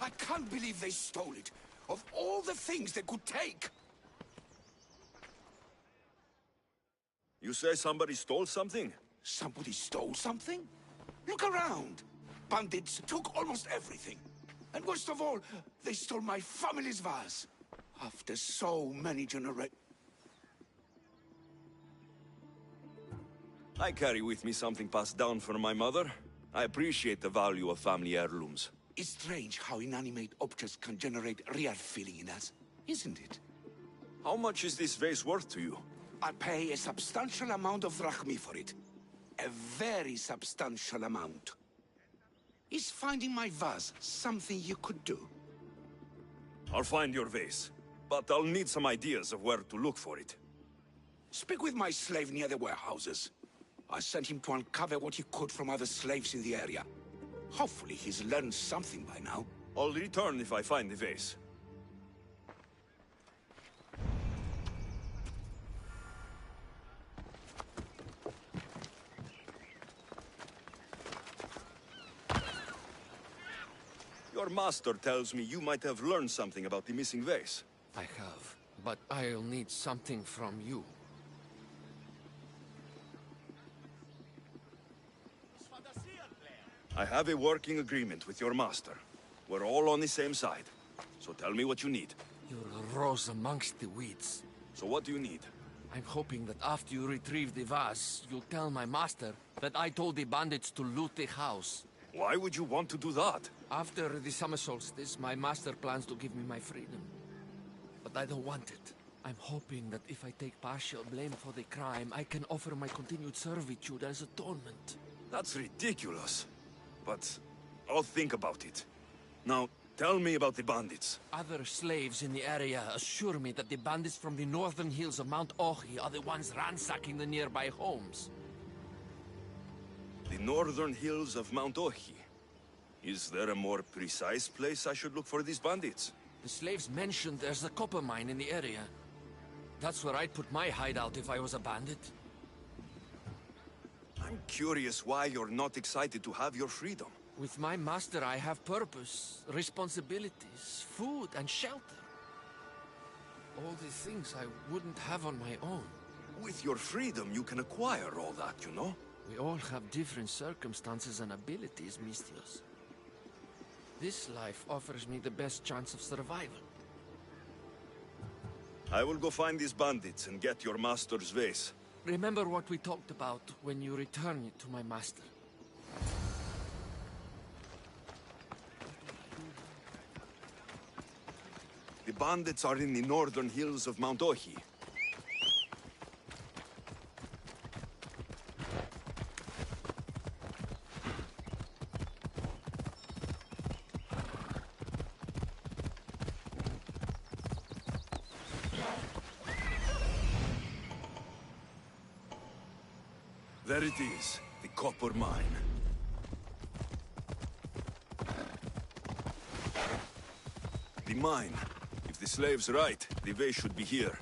I can't believe they stole it. Of all the things they could take. You say somebody stole something? Somebody stole something? Look around. Bandits took almost everything. And worst of all, they stole my family's vase. After so many generations. I carry with me something passed down from my mother. I appreciate the value of family heirlooms. It's strange how inanimate objects can generate real feeling in us, isn't it? How much is this vase worth to you? I pay a substantial amount of drachmi for it. A very substantial amount. Is finding my vase something you could do? I'll find your vase, but I'll need some ideas of where to look for it. Speak with my slave near the warehouses. I sent him to uncover what he could from other slaves in the area. Hopefully he's learned something by now. I'll return if I find the vase. Your master tells me you might have learned something about the missing vase. I have, but I'll need something from you. I have a working agreement with your master. We're all on the same side. So tell me what you need. You're a rose amongst the weeds. So what do you need? I'm hoping that after you retrieve the vase, you'll tell my master that I told the bandits to loot the house. Why would you want to do that? After the summer solstice, my master plans to give me my freedom. But I don't want it. I'm hoping that if I take partial blame for the crime, I can offer my continued servitude as atonement. That's ridiculous. But I'll think about it. Now, tell me about the bandits. Other slaves in the area assure me that the bandits from the northern hills of Mount Ohi are the ones ransacking the nearby homes. The northern hills of Mount Ohi. Is there a more precise place I should look for these bandits? The slaves mentioned there's a copper mine in the area. That's where I'd put my hideout if I was a bandit. I'm curious why you're not excited to have your freedom. With my master, I have purpose, responsibilities, food, and shelter. All the things I wouldn't have on my own. With your freedom, you can acquire all that, you know? We all have different circumstances and abilities, Mistios. This life offers me the best chance of survival. I will go find these bandits and get your master's vase. Remember what we talked about when you return it to my master. The bandits are in the northern hills of Mount Ohi. There it is, the copper mine. The mine. If the slave's right, the vase should be here.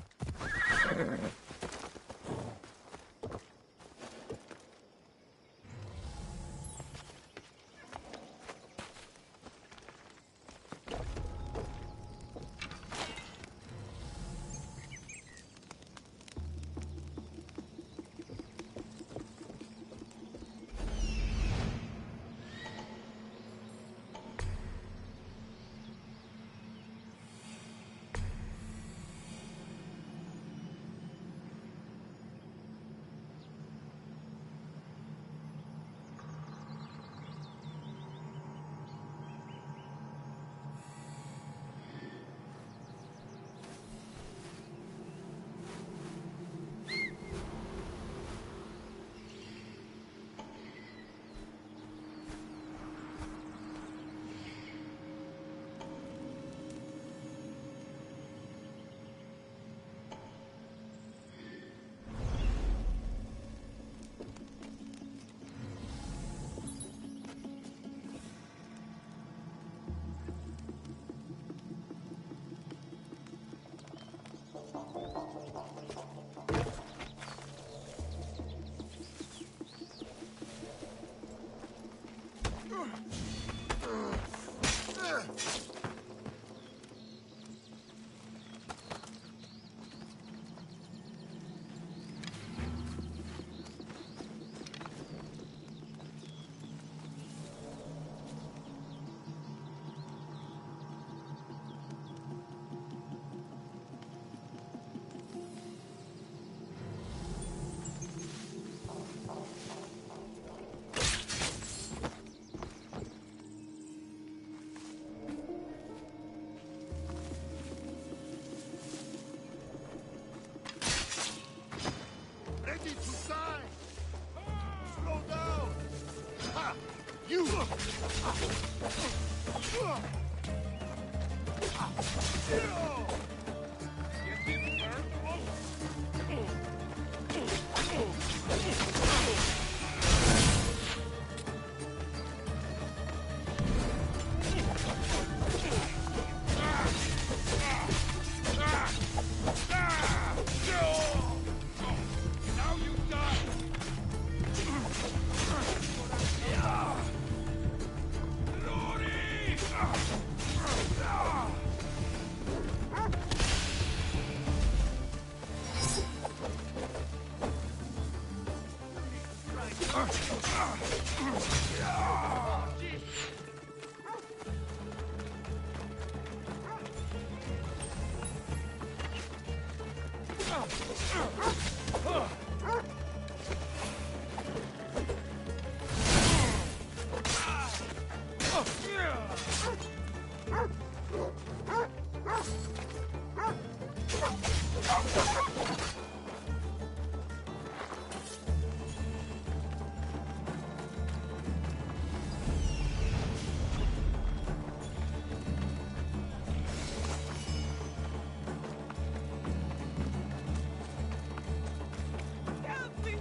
Help me,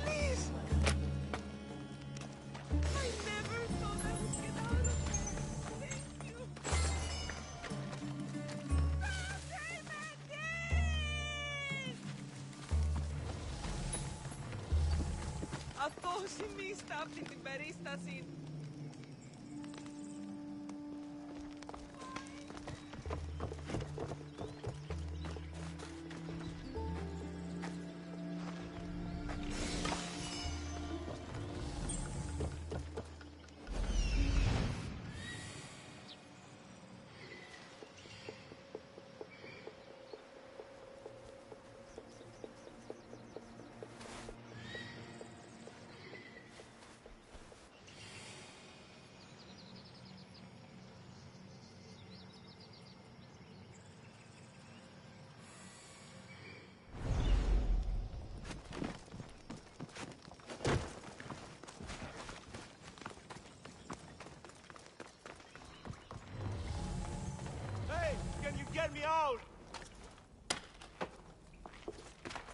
please! I never thought I would get out of here. Thank you. Αυτό σημείστα αυτή την περίσταση. Can you get me out?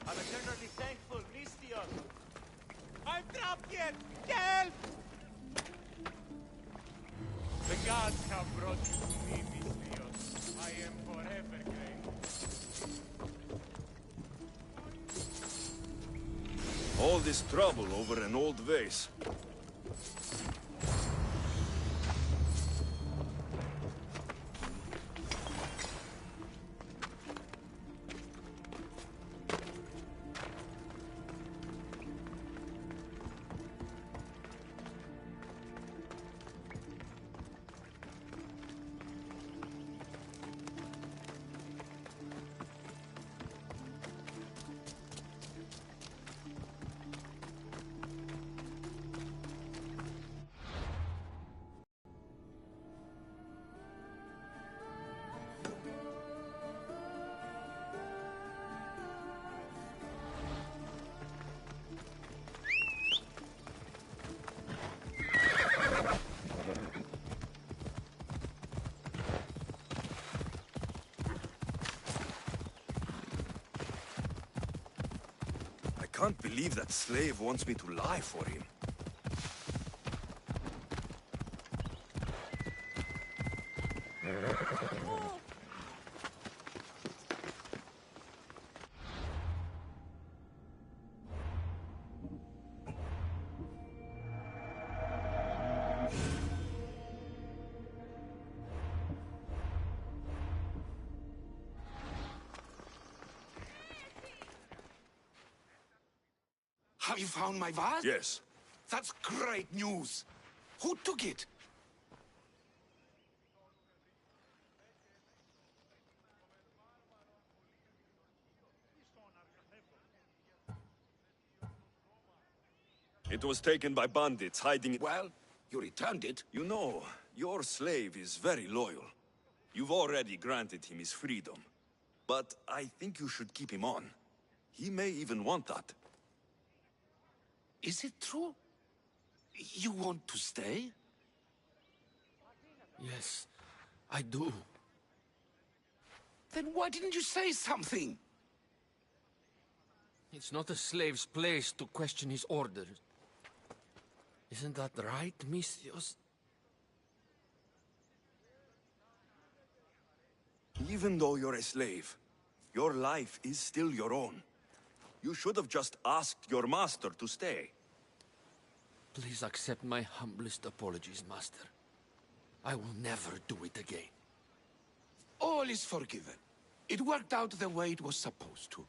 I'm eternally thankful, Nistios. I'm trapped here! Help! The gods have brought you to me, Nistios. I am forever grateful. All this trouble over an old vase. I can't believe that slave wants me to lie for him. Have you found my vase? Yes. That's great news. Who took it? It was taken by bandits hiding it. Well, you returned it. You know, your slave is very loyal. You've already granted him his freedom. But I think you should keep him on. He may even want that. Is it true? You want to stay? Yes, I do. Then why didn't you say something? It's not a slave's place to question his orders. Isn't that right, Misthios? Even though you're a slave, your life is still your own. You should have just asked your master to stay. Please accept my humblest apologies, Master. I will never do it again. All is forgiven. It worked out the way it was supposed to.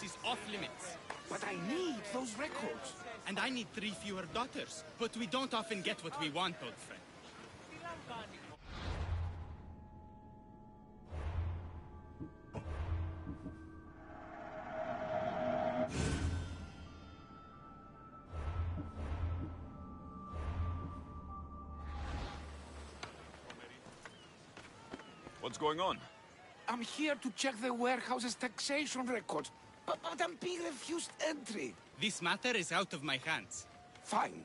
Is off limits. But I need those records. And I need 3 fewer daughters. But we don't often get what we want, old friend. What's going on? I'm here to check the warehouse's taxation records, but I'm being refused entry. This matter is out of my hands. Fine.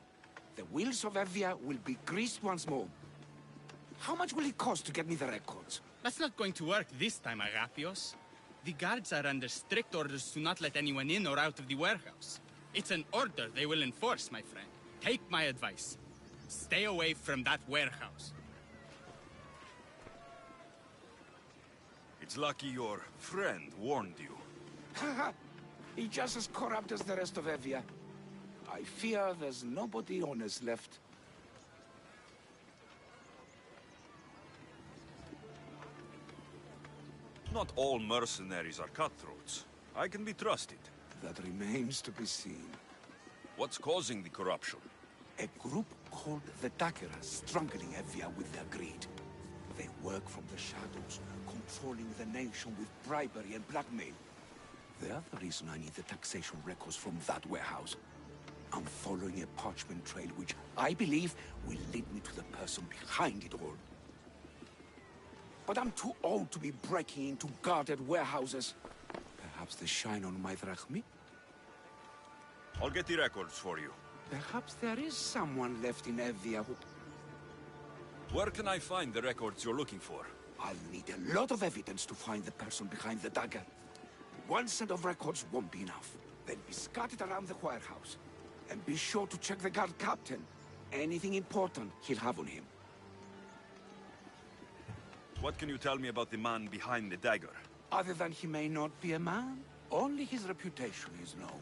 The wheels of Evia will be greased once more. How much will it cost to get me the records? That's not going to work this time, Agapios. The guards are under strict orders to not let anyone in or out of the warehouse. It's an order they will enforce, my friend. Take my advice. Stay away from that warehouse. It's lucky your friend warned you. Haha, he's just as corrupt as the rest of Evia. I fear there's nobody honest left. Not all mercenaries are cutthroats. I can be trusted. That remains to be seen. What's causing the corruption? A group called the Dakeras strangling Evia with their greed. They work from the shadows, controlling the nation with bribery and blackmail. The other reason I need the taxation records from that warehouse. I'm following a parchment trail which I believe will lead me to the person behind it all. But I'm too old to be breaking into guarded warehouses. Perhaps the shine on my drachmi? I'll get the records for you. Perhaps there is someone left in Evia who... Where can I find the records you're looking for? I'll need a lot of evidence to find the person behind the dagger. One set of records won't be enough. They'll be scattered around the warehouse. And be sure to check the guard captain. Anything important he'll have on him. What can you tell me about the man behind the dagger? Other than he may not be a man, only his reputation is known.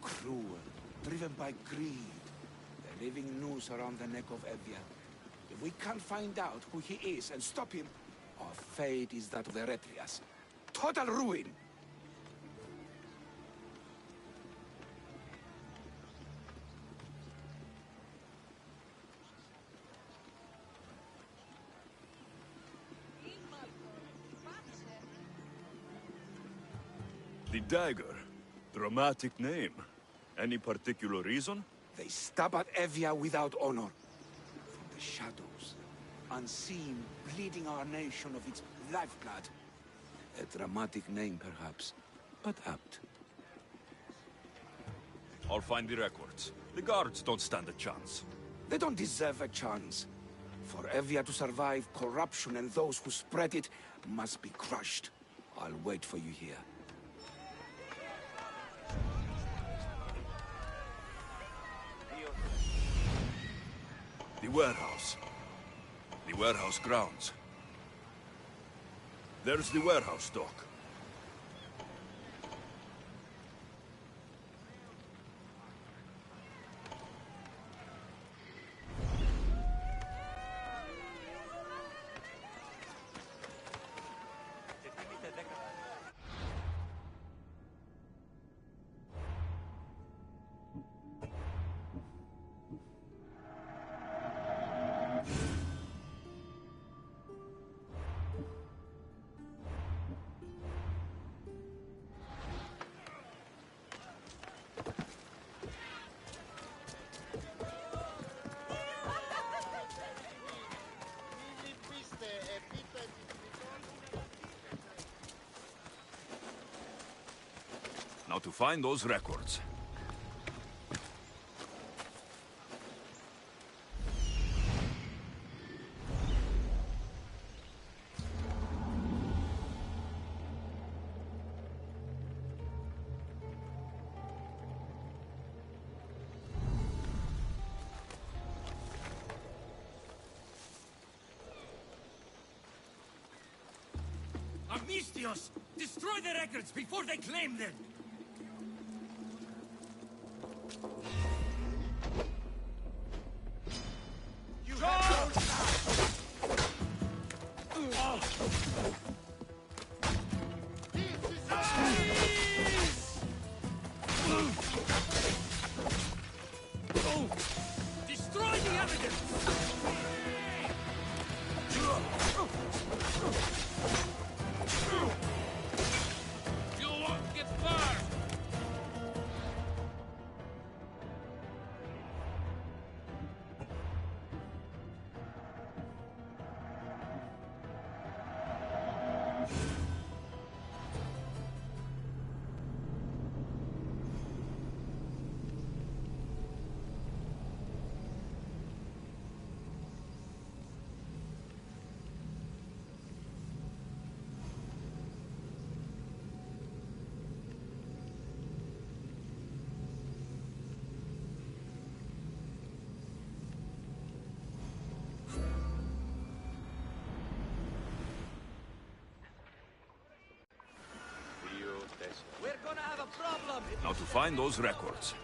Cruel, driven by greed. The living noose around the neck of Evia. If we can't find out who he is and stop him, our fate is that of the Eretrias. Total ruin! The dagger. Dramatic name. Any particular reason? They stab at Evia without honor. From the shadows, unseen, bleeding our nation of its lifeblood. A dramatic name, perhaps, but apt. I'll find the records. The guards don't stand a chance. They don't deserve a chance. For Evia to survive, corruption and those who spread it must be crushed. I'll wait for you here. The warehouse. The warehouse grounds. There's the warehouse dock. Now to find those records. Amistios! Destroy the records before they claim them! Destroy the evidence! You won't get far! We're gonna have a problem! Now to find those records.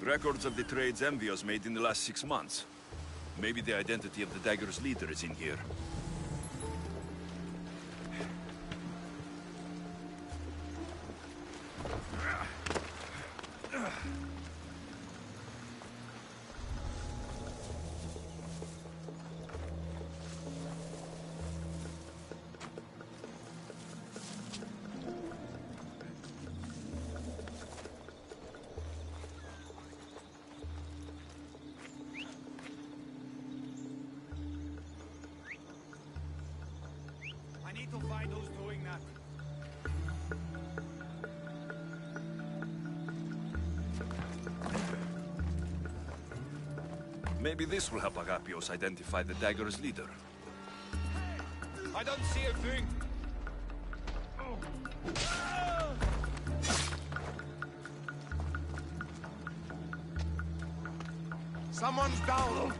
Records of the trades Envios made in the last 6 months. Maybe the identity of the dagger's leader is in here. to find who's doing that. Maybe this will help Agapios identify the dagger's leader. I don't see a thing. Someone's down.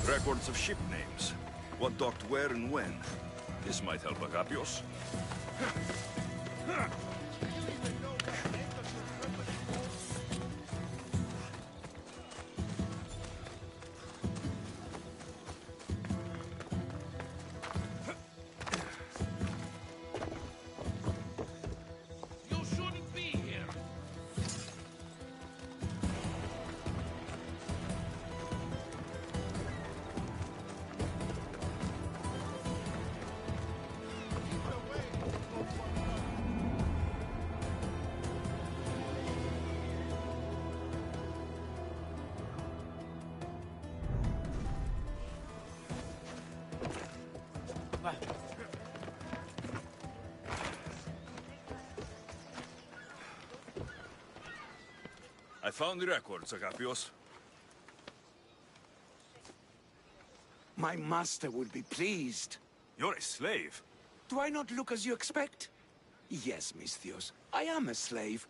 Records of ship names. What docked where and when. This might help Agapios. You shouldn't be here. I found the records, Agapios. My master will be pleased. You're a slave. Do I not look as you expect? Yes, Misthios, I am a slave,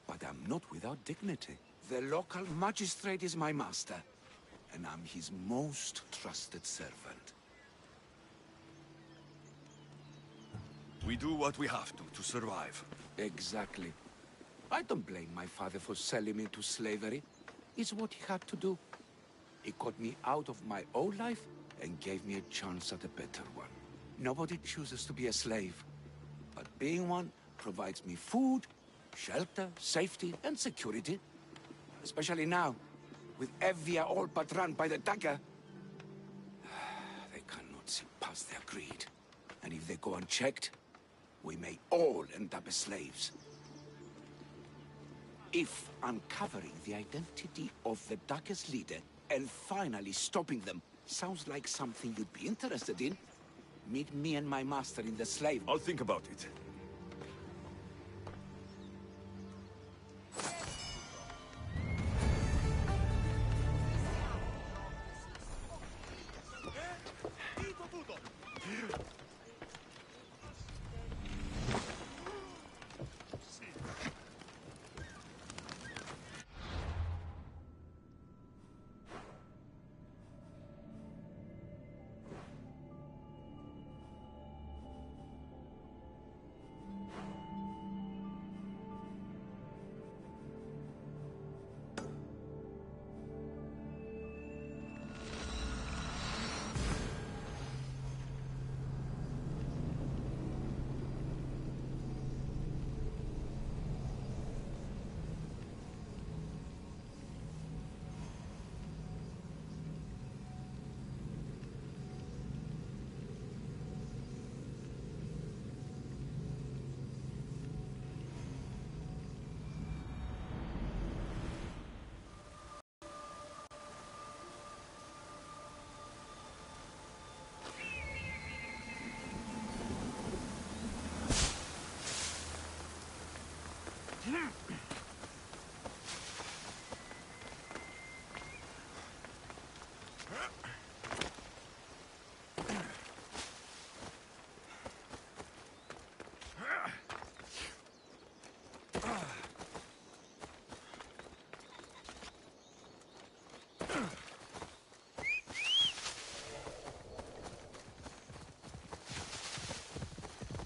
but I'm not without dignity. The local magistrate is my master, and I'm his most trusted servant. We do what we have to survive. Exactly. I don't blame my father for selling me to slavery. It's what he had to do. He got me out of my old life and gave me a chance at a better one. Nobody chooses to be a slave, but being one provides me food, shelter, safety, and security. Especially now, with Evia all but run by the dagger. They cannot see past their greed. And if they go unchecked, we may all end up as slaves. If uncovering the identity of the Dagger's leader and finally stopping them sounds like something you'd be interested in, meet me and my master in the slave. I'll think about it.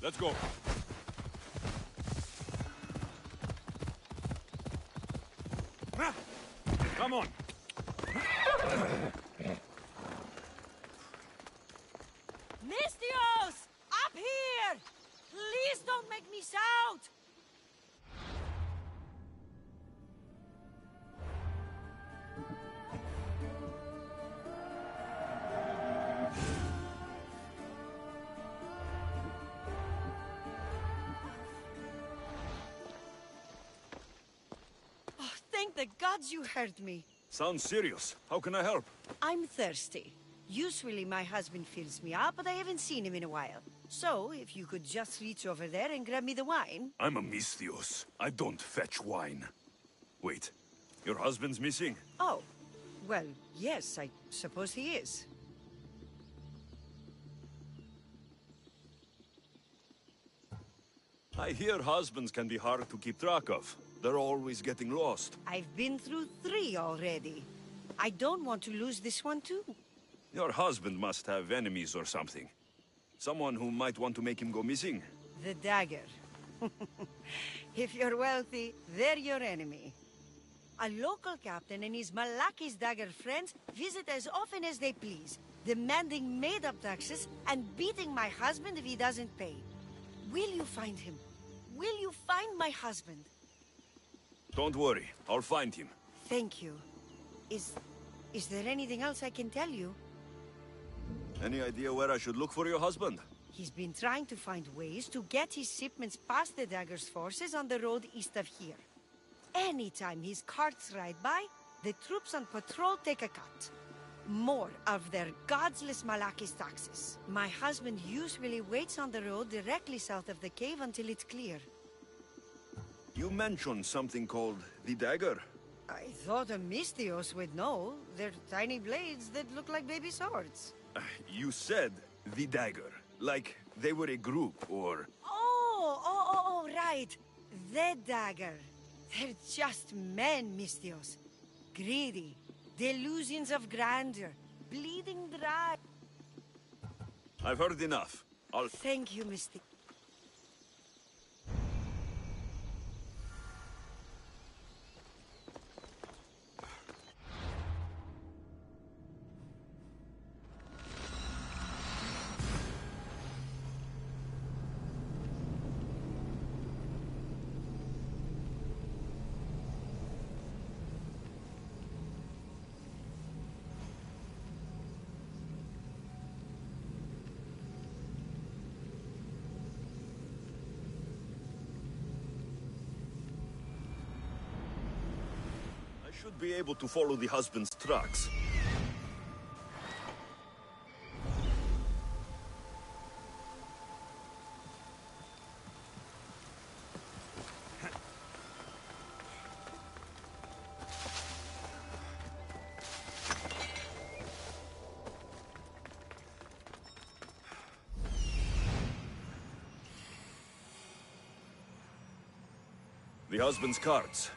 Let's go. Come on. Mistios! Up here! Please don't make me shout! Oh, thank the gods you heard me. Sounds serious. How can I help? I'm thirsty. Usually my husband fills me up, but I haven't seen him in a while. So, if you could just reach over there and grab me the wine. I'm a Misthios. I don't fetch wine. Wait, your husband's missing? Oh, well, yes, I suppose he is. I hear husbands can be hard to keep track of. They're always getting lost. I've been through 3 already. I don't want to lose this one too. Your husband must have enemies or something. Someone who might want to make him go missing. The dagger. If you're wealthy, they're your enemy. A local captain and his Malaki's dagger friends visit as often as they please, demanding made-up taxes and beating my husband if he doesn't pay. Will you find him? Will you find my husband? Don't worry, I'll find him. Thank you. Is there anything else I can tell you? Any idea where I should look for your husband? He's been trying to find ways to get his shipments past the Dagger's forces on the road east of here. Anytime his carts ride by, the troops on patrol take a cut. More of their godless Malakis taxes. My husband usually waits on the road directly south of the cave until it's clear. You mentioned something called the dagger. I thought a Misthios would know. They're tiny blades that look like baby swords. You said the dagger, like they were a group, or... Oh, right. The dagger. They're just men, Misthios. Greedy. Delusions of grandeur. Bleeding dry. I've heard enough. I'll... Thank you, Misty. should be able to follow the husband's tracks. The husband's carts.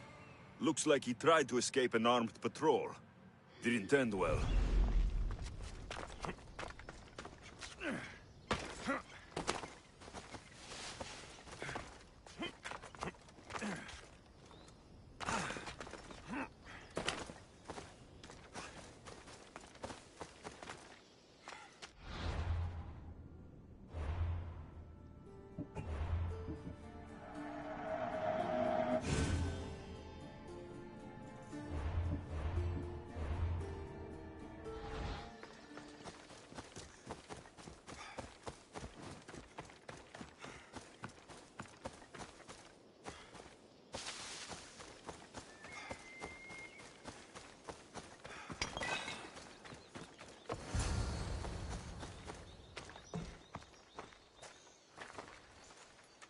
Looks like he tried to escape an armed patrol. Didn't end well.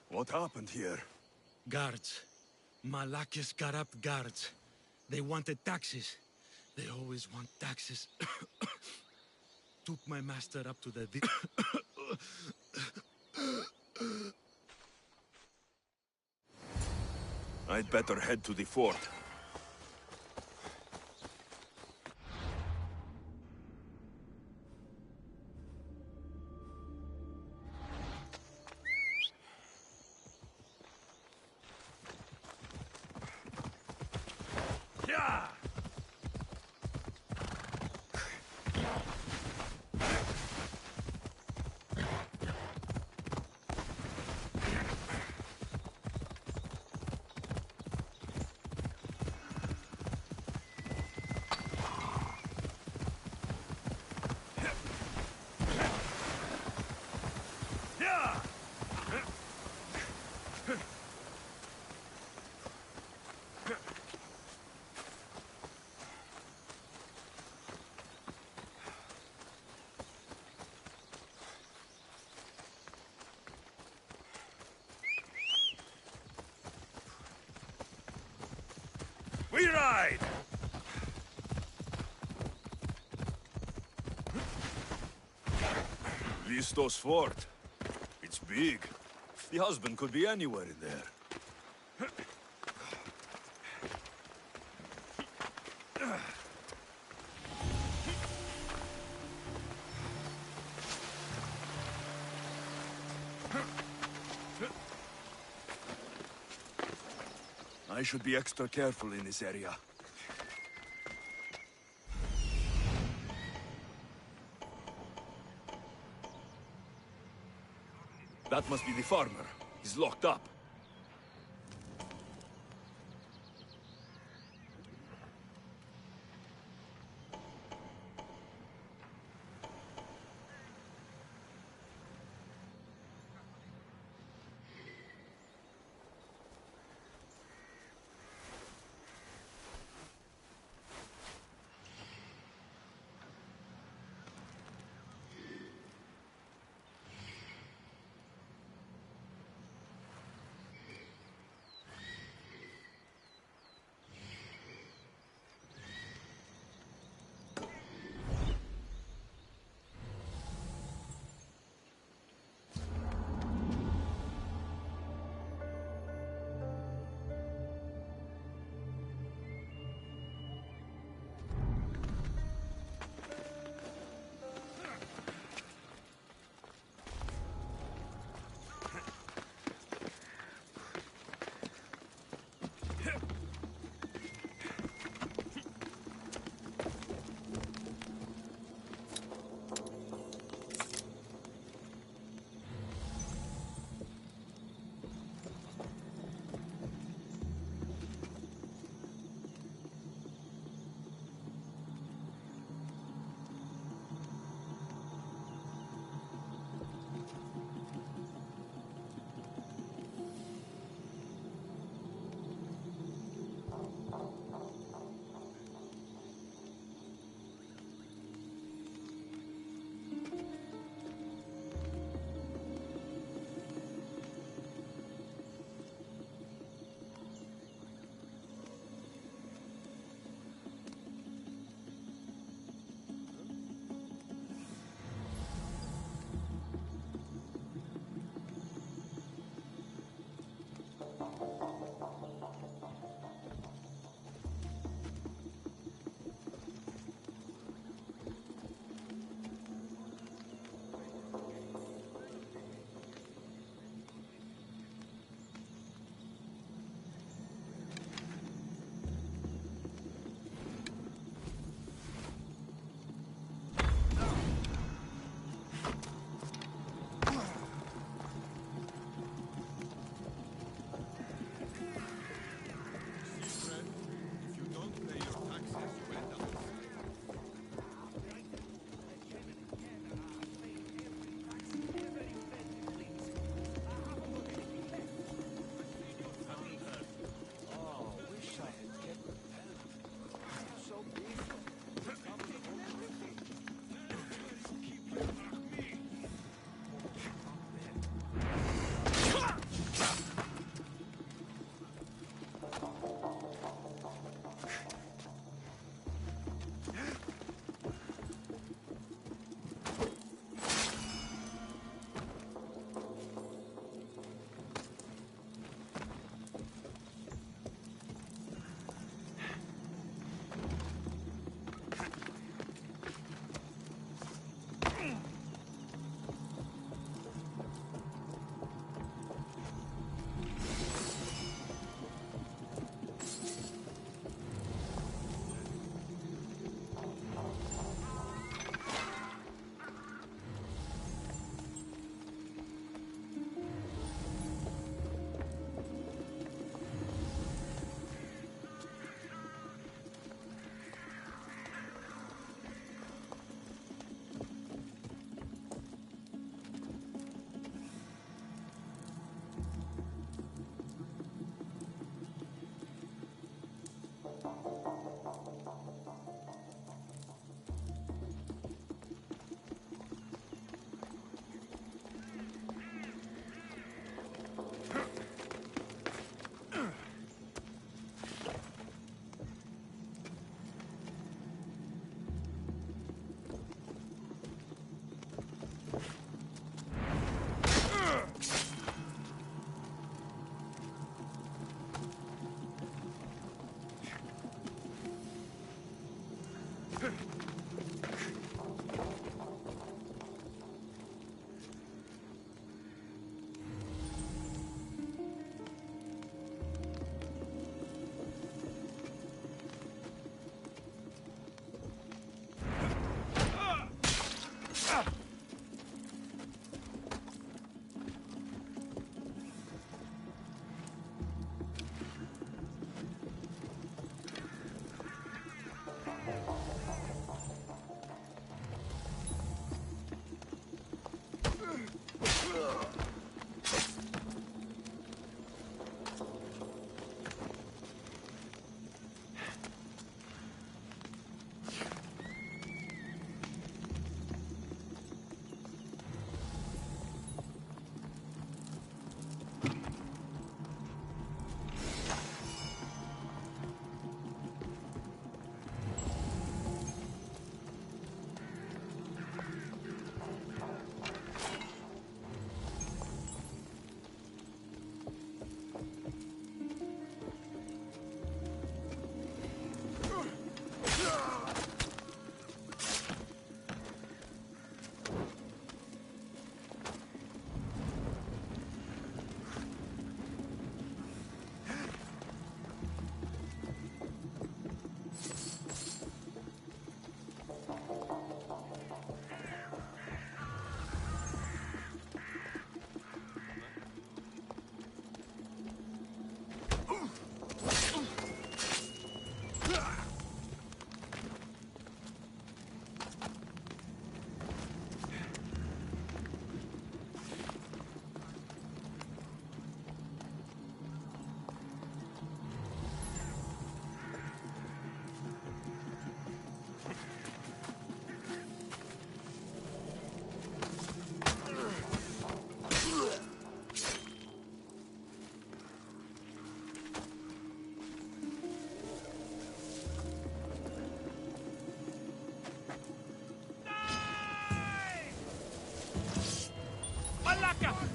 What happened here? Guards. Malakis got up guards. They wanted taxes. They always want taxes. Took my master up to the... I'd better head to the fort. We ride! Vistos fort. It's big. The husband could be anywhere in there. I should be extra careful in this area. That must be the farmer. He's locked up.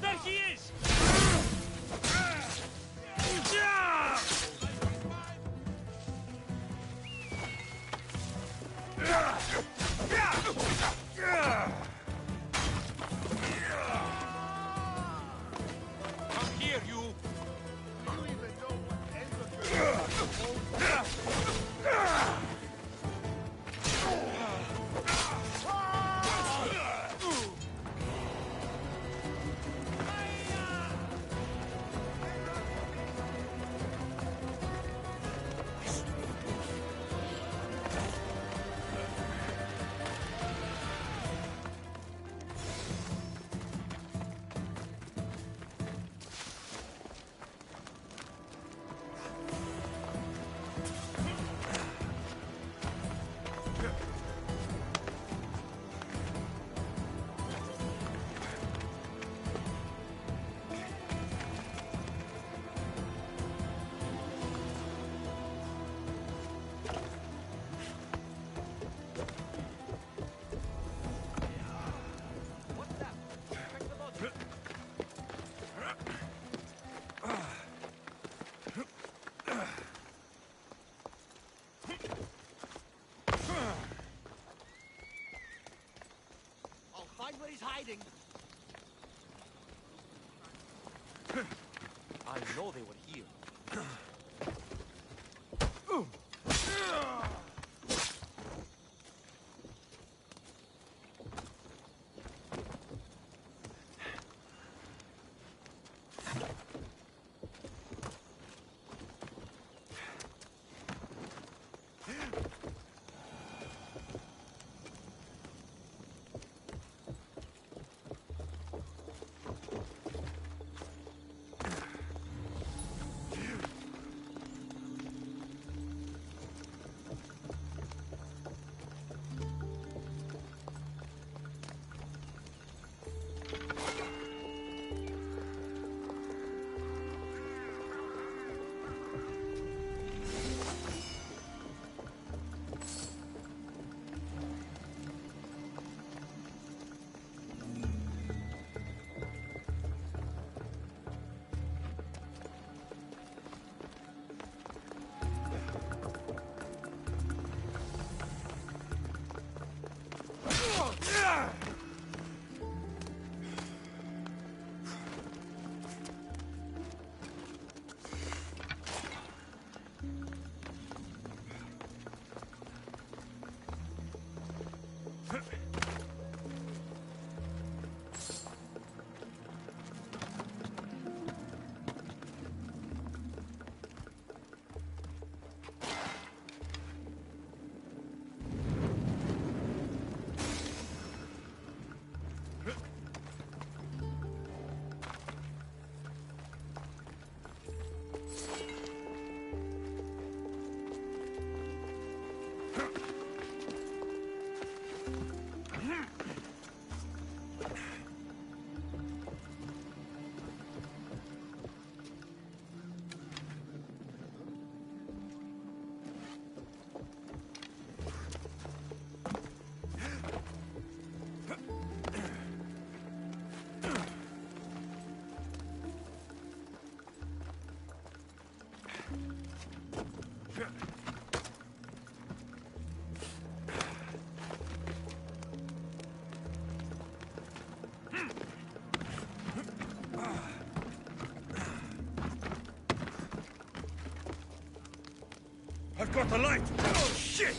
There he is! Come here, you! Find where he's hiding. I know they were here. got a light! Oh, shit!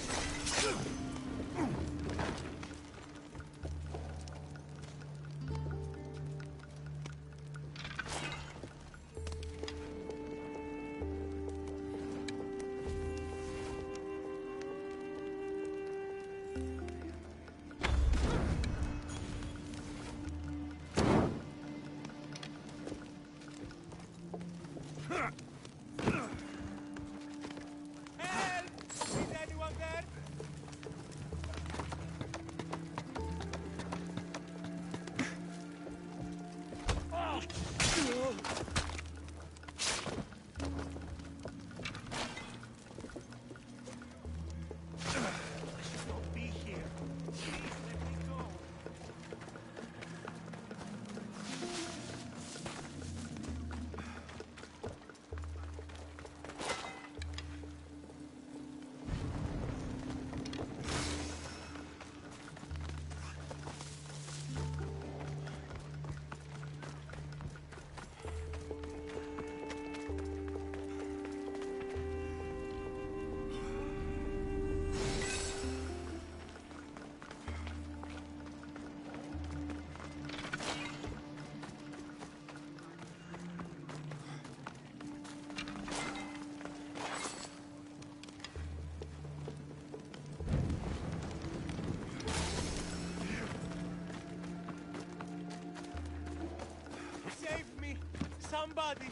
Somebody!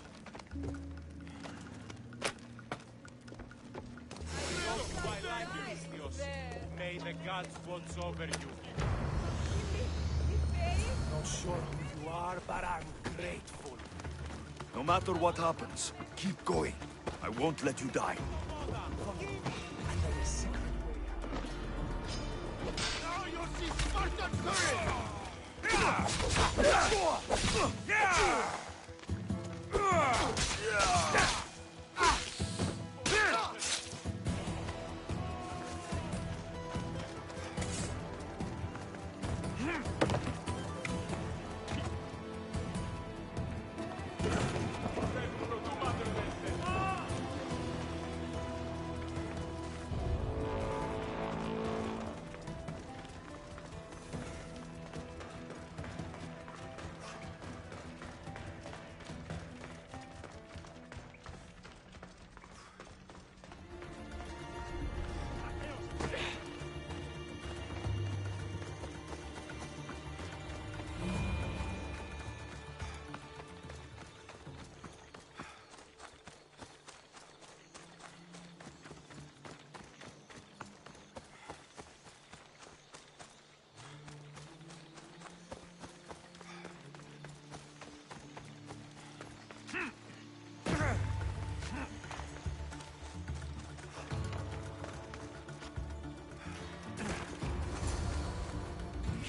May the gods watch over you. Not sure who you are, but I'm grateful. No matter what happens, keep going. I won't let you die. Now you see Spartan courage!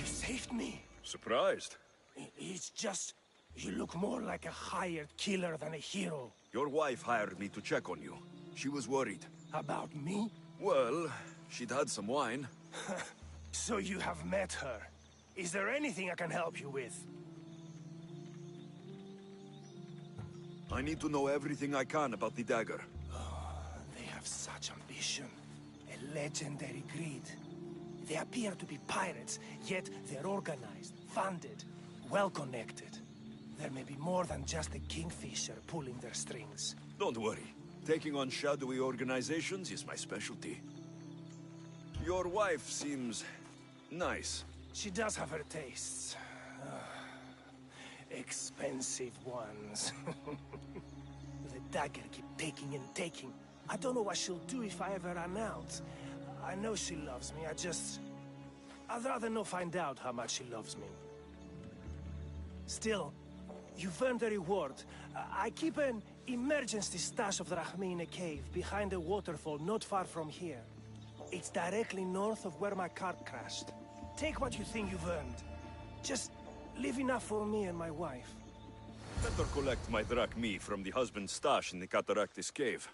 Saved me. Surprised? It's just... you look more like a hired killer than a hero. Your wife hired me to check on you. She was worried. About me? Well, she'd had some wine. So you have met her. Is there anything I can help you with? I need to know everything I can about the dagger. They have such ambition. A legendary greed. They appear to be pirates, yet they're organized, funded, well-connected. There may be more than just a kingfisher pulling their strings. Don't worry. Taking on shadowy organizations is my specialty. Your wife seems... nice. She does have her tastes. Expensive ones. The dagger keep taking and taking. I don't know what she'll do if I ever run out. I know she loves me, I'd rather not find out how much she loves me. Still, you've earned a reward. I keep an emergency stash of drachmae in a cave behind a waterfall not far from here. It's directly north of where my cart crashed. Take what you think you've earned. Just leave enough for me and my wife. Better collect my drachmae from the husband's stash in the Cataractis cave.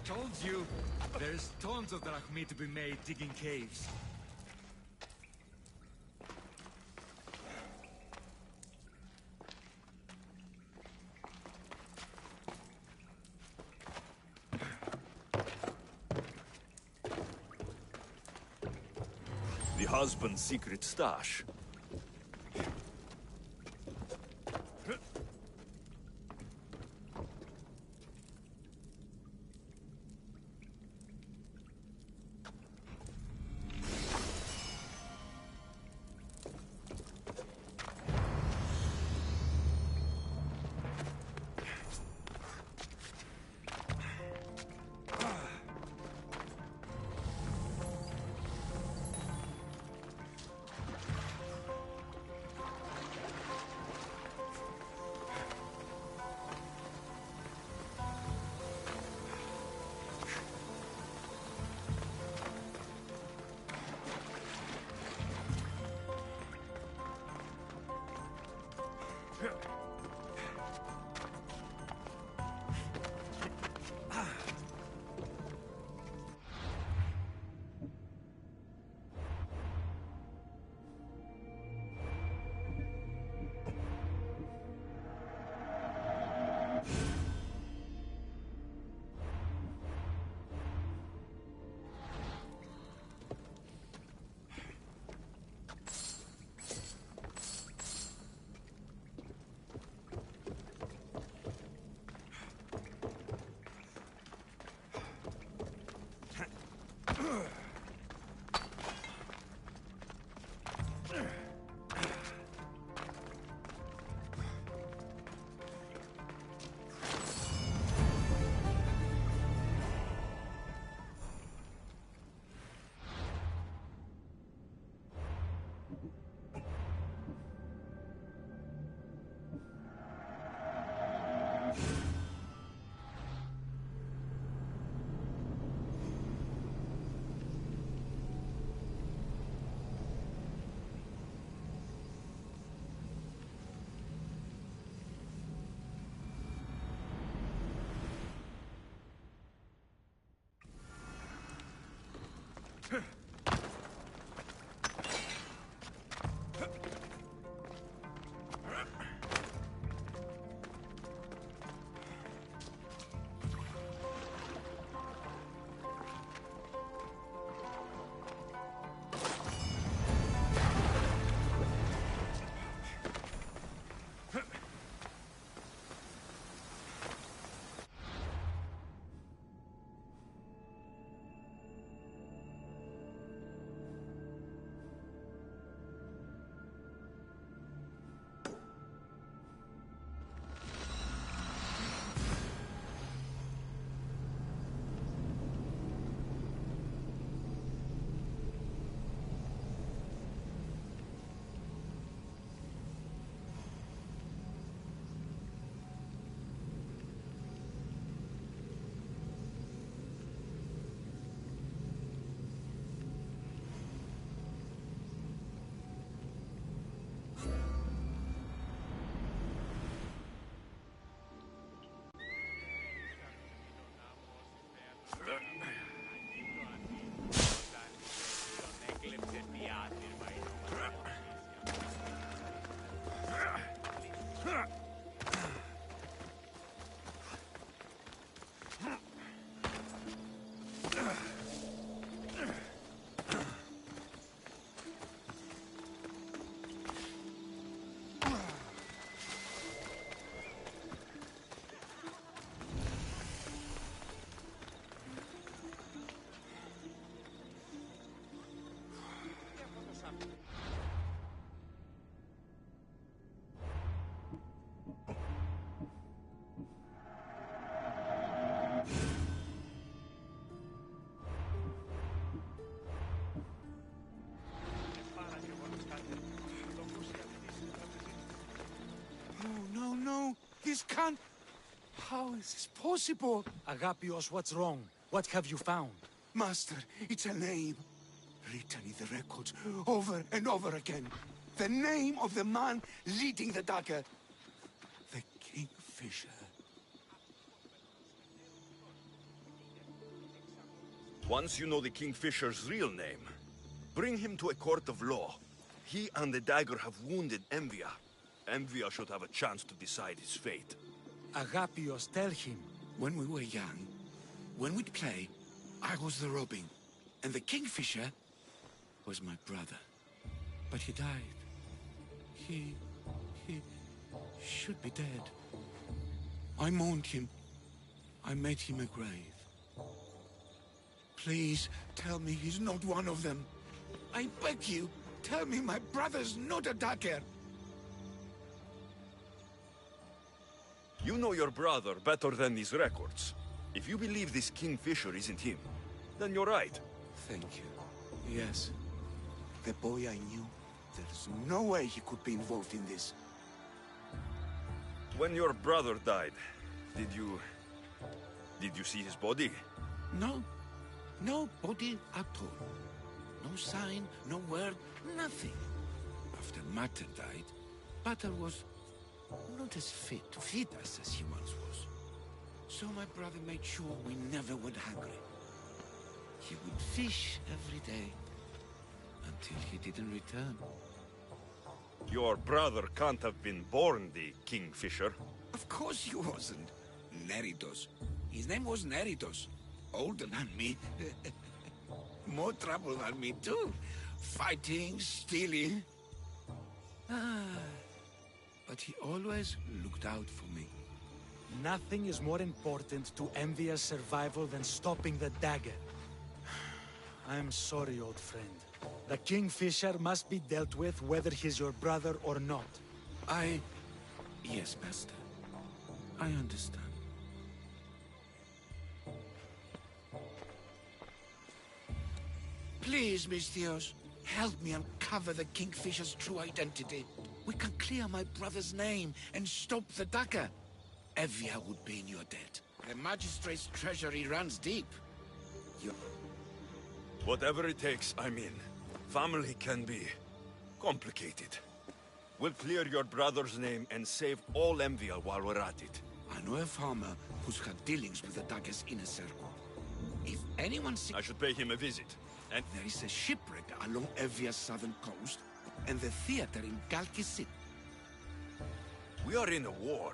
Told you, there's tons of drachmi to be made digging caves. The husband's secret stash. This can't... How is this possible? Agapios, what's wrong? What have you found? Master, it's a name. Written in the records over and over again. The name of the man leading the dagger. The Kingfisher. Once you know the Kingfisher's real name, bring him to a court of law. He and the dagger have wounded Envia. Envia should have a chance to decide his fate. Agapios, tell him. When we were young, when we'd play, I was the Robin, and the Kingfisher was my brother. But he died. He should be dead. I mourned him. I made him a grave. Please, tell me he's not one of them. I beg you, tell me my brother's not a dagger. You know your brother better than these records. If you believe this Kingfisher isn't him, then you're right. Thank you. Yes. The boy I knew, there's no way he could be involved in this. When your brother died, did you see his body? No. No body at all. No sign, no word, nothing. After Mater died, Pater was not as fit to feed us as he once was. So my brother made sure we never went hungry. He would fish every day until he didn't return. Your brother can't have been born the Kingfisher. Of course he wasn't. Neritos. His name was Neritos. Older than me. More trouble than me too. Fighting, stealing. But he always looked out for me. Nothing is more important to Envia's survival than stopping the dagger. I'm sorry, old friend. The Kingfisher must be dealt with whether he's your brother or not. Yes, Master. I understand. Please, Misthios, help me uncover the Kingfisher's true identity. We can clear my brother's name and stop the dagger. Evia would be in your debt. The Magistrate's treasury runs deep. Whatever it takes, I'm in. Family can be complicated. We'll clear your brother's name and save all Envia while we're at it. I know a farmer who's had dealings with the dagger's inner circle. If anyone I should pay him a visit. And there is a shipwreck along Evia's southern coast, and the theater in Galki City. We are in a war.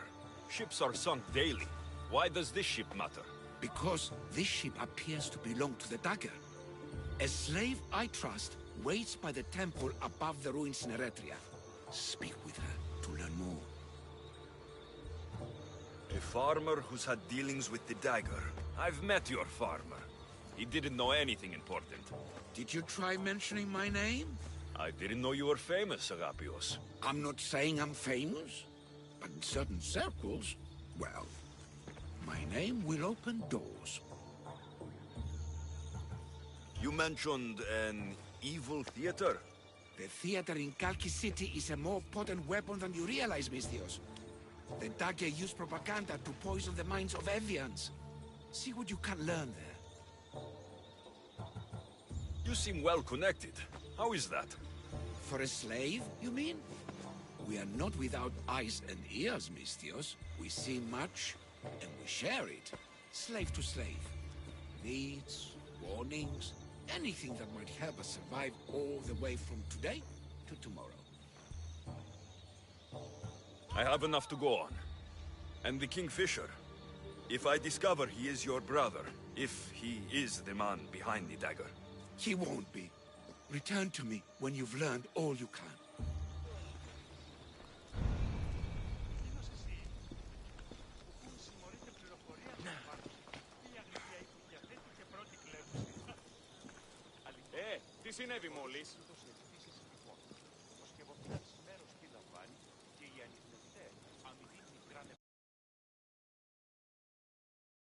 Ships are sunk daily. Why does this ship matter? Because this ship appears to belong to the dagger. A slave I trust waits by the temple above the ruins in Eretria. Speak with her to learn more. A farmer who's had dealings with the dagger. I've met your farmer. He didn't know anything important. Did you try mentioning my name? I didn't know you were famous, Agapios. I'm not saying I'm famous, but in certain circles, well, my name will open doors. You mentioned an evil theater? The theater in Kalki City is a more potent weapon than you realize, Misthios. The dagger used propaganda to poison the minds of Evians. See what you can learn there. You seem well connected. How is that? For a slave, you mean? We are not without eyes and ears, Misthios. We see much, and we share it. Slave to slave. Needs, warnings, anything that might help us survive all the way from today to tomorrow. I have enough to go on. And the Kingfisher. If I discover he is your brother, if he is the man behind the dagger. He won't be. Return to me when you've learned all you can. Τι συνέβη μόλις?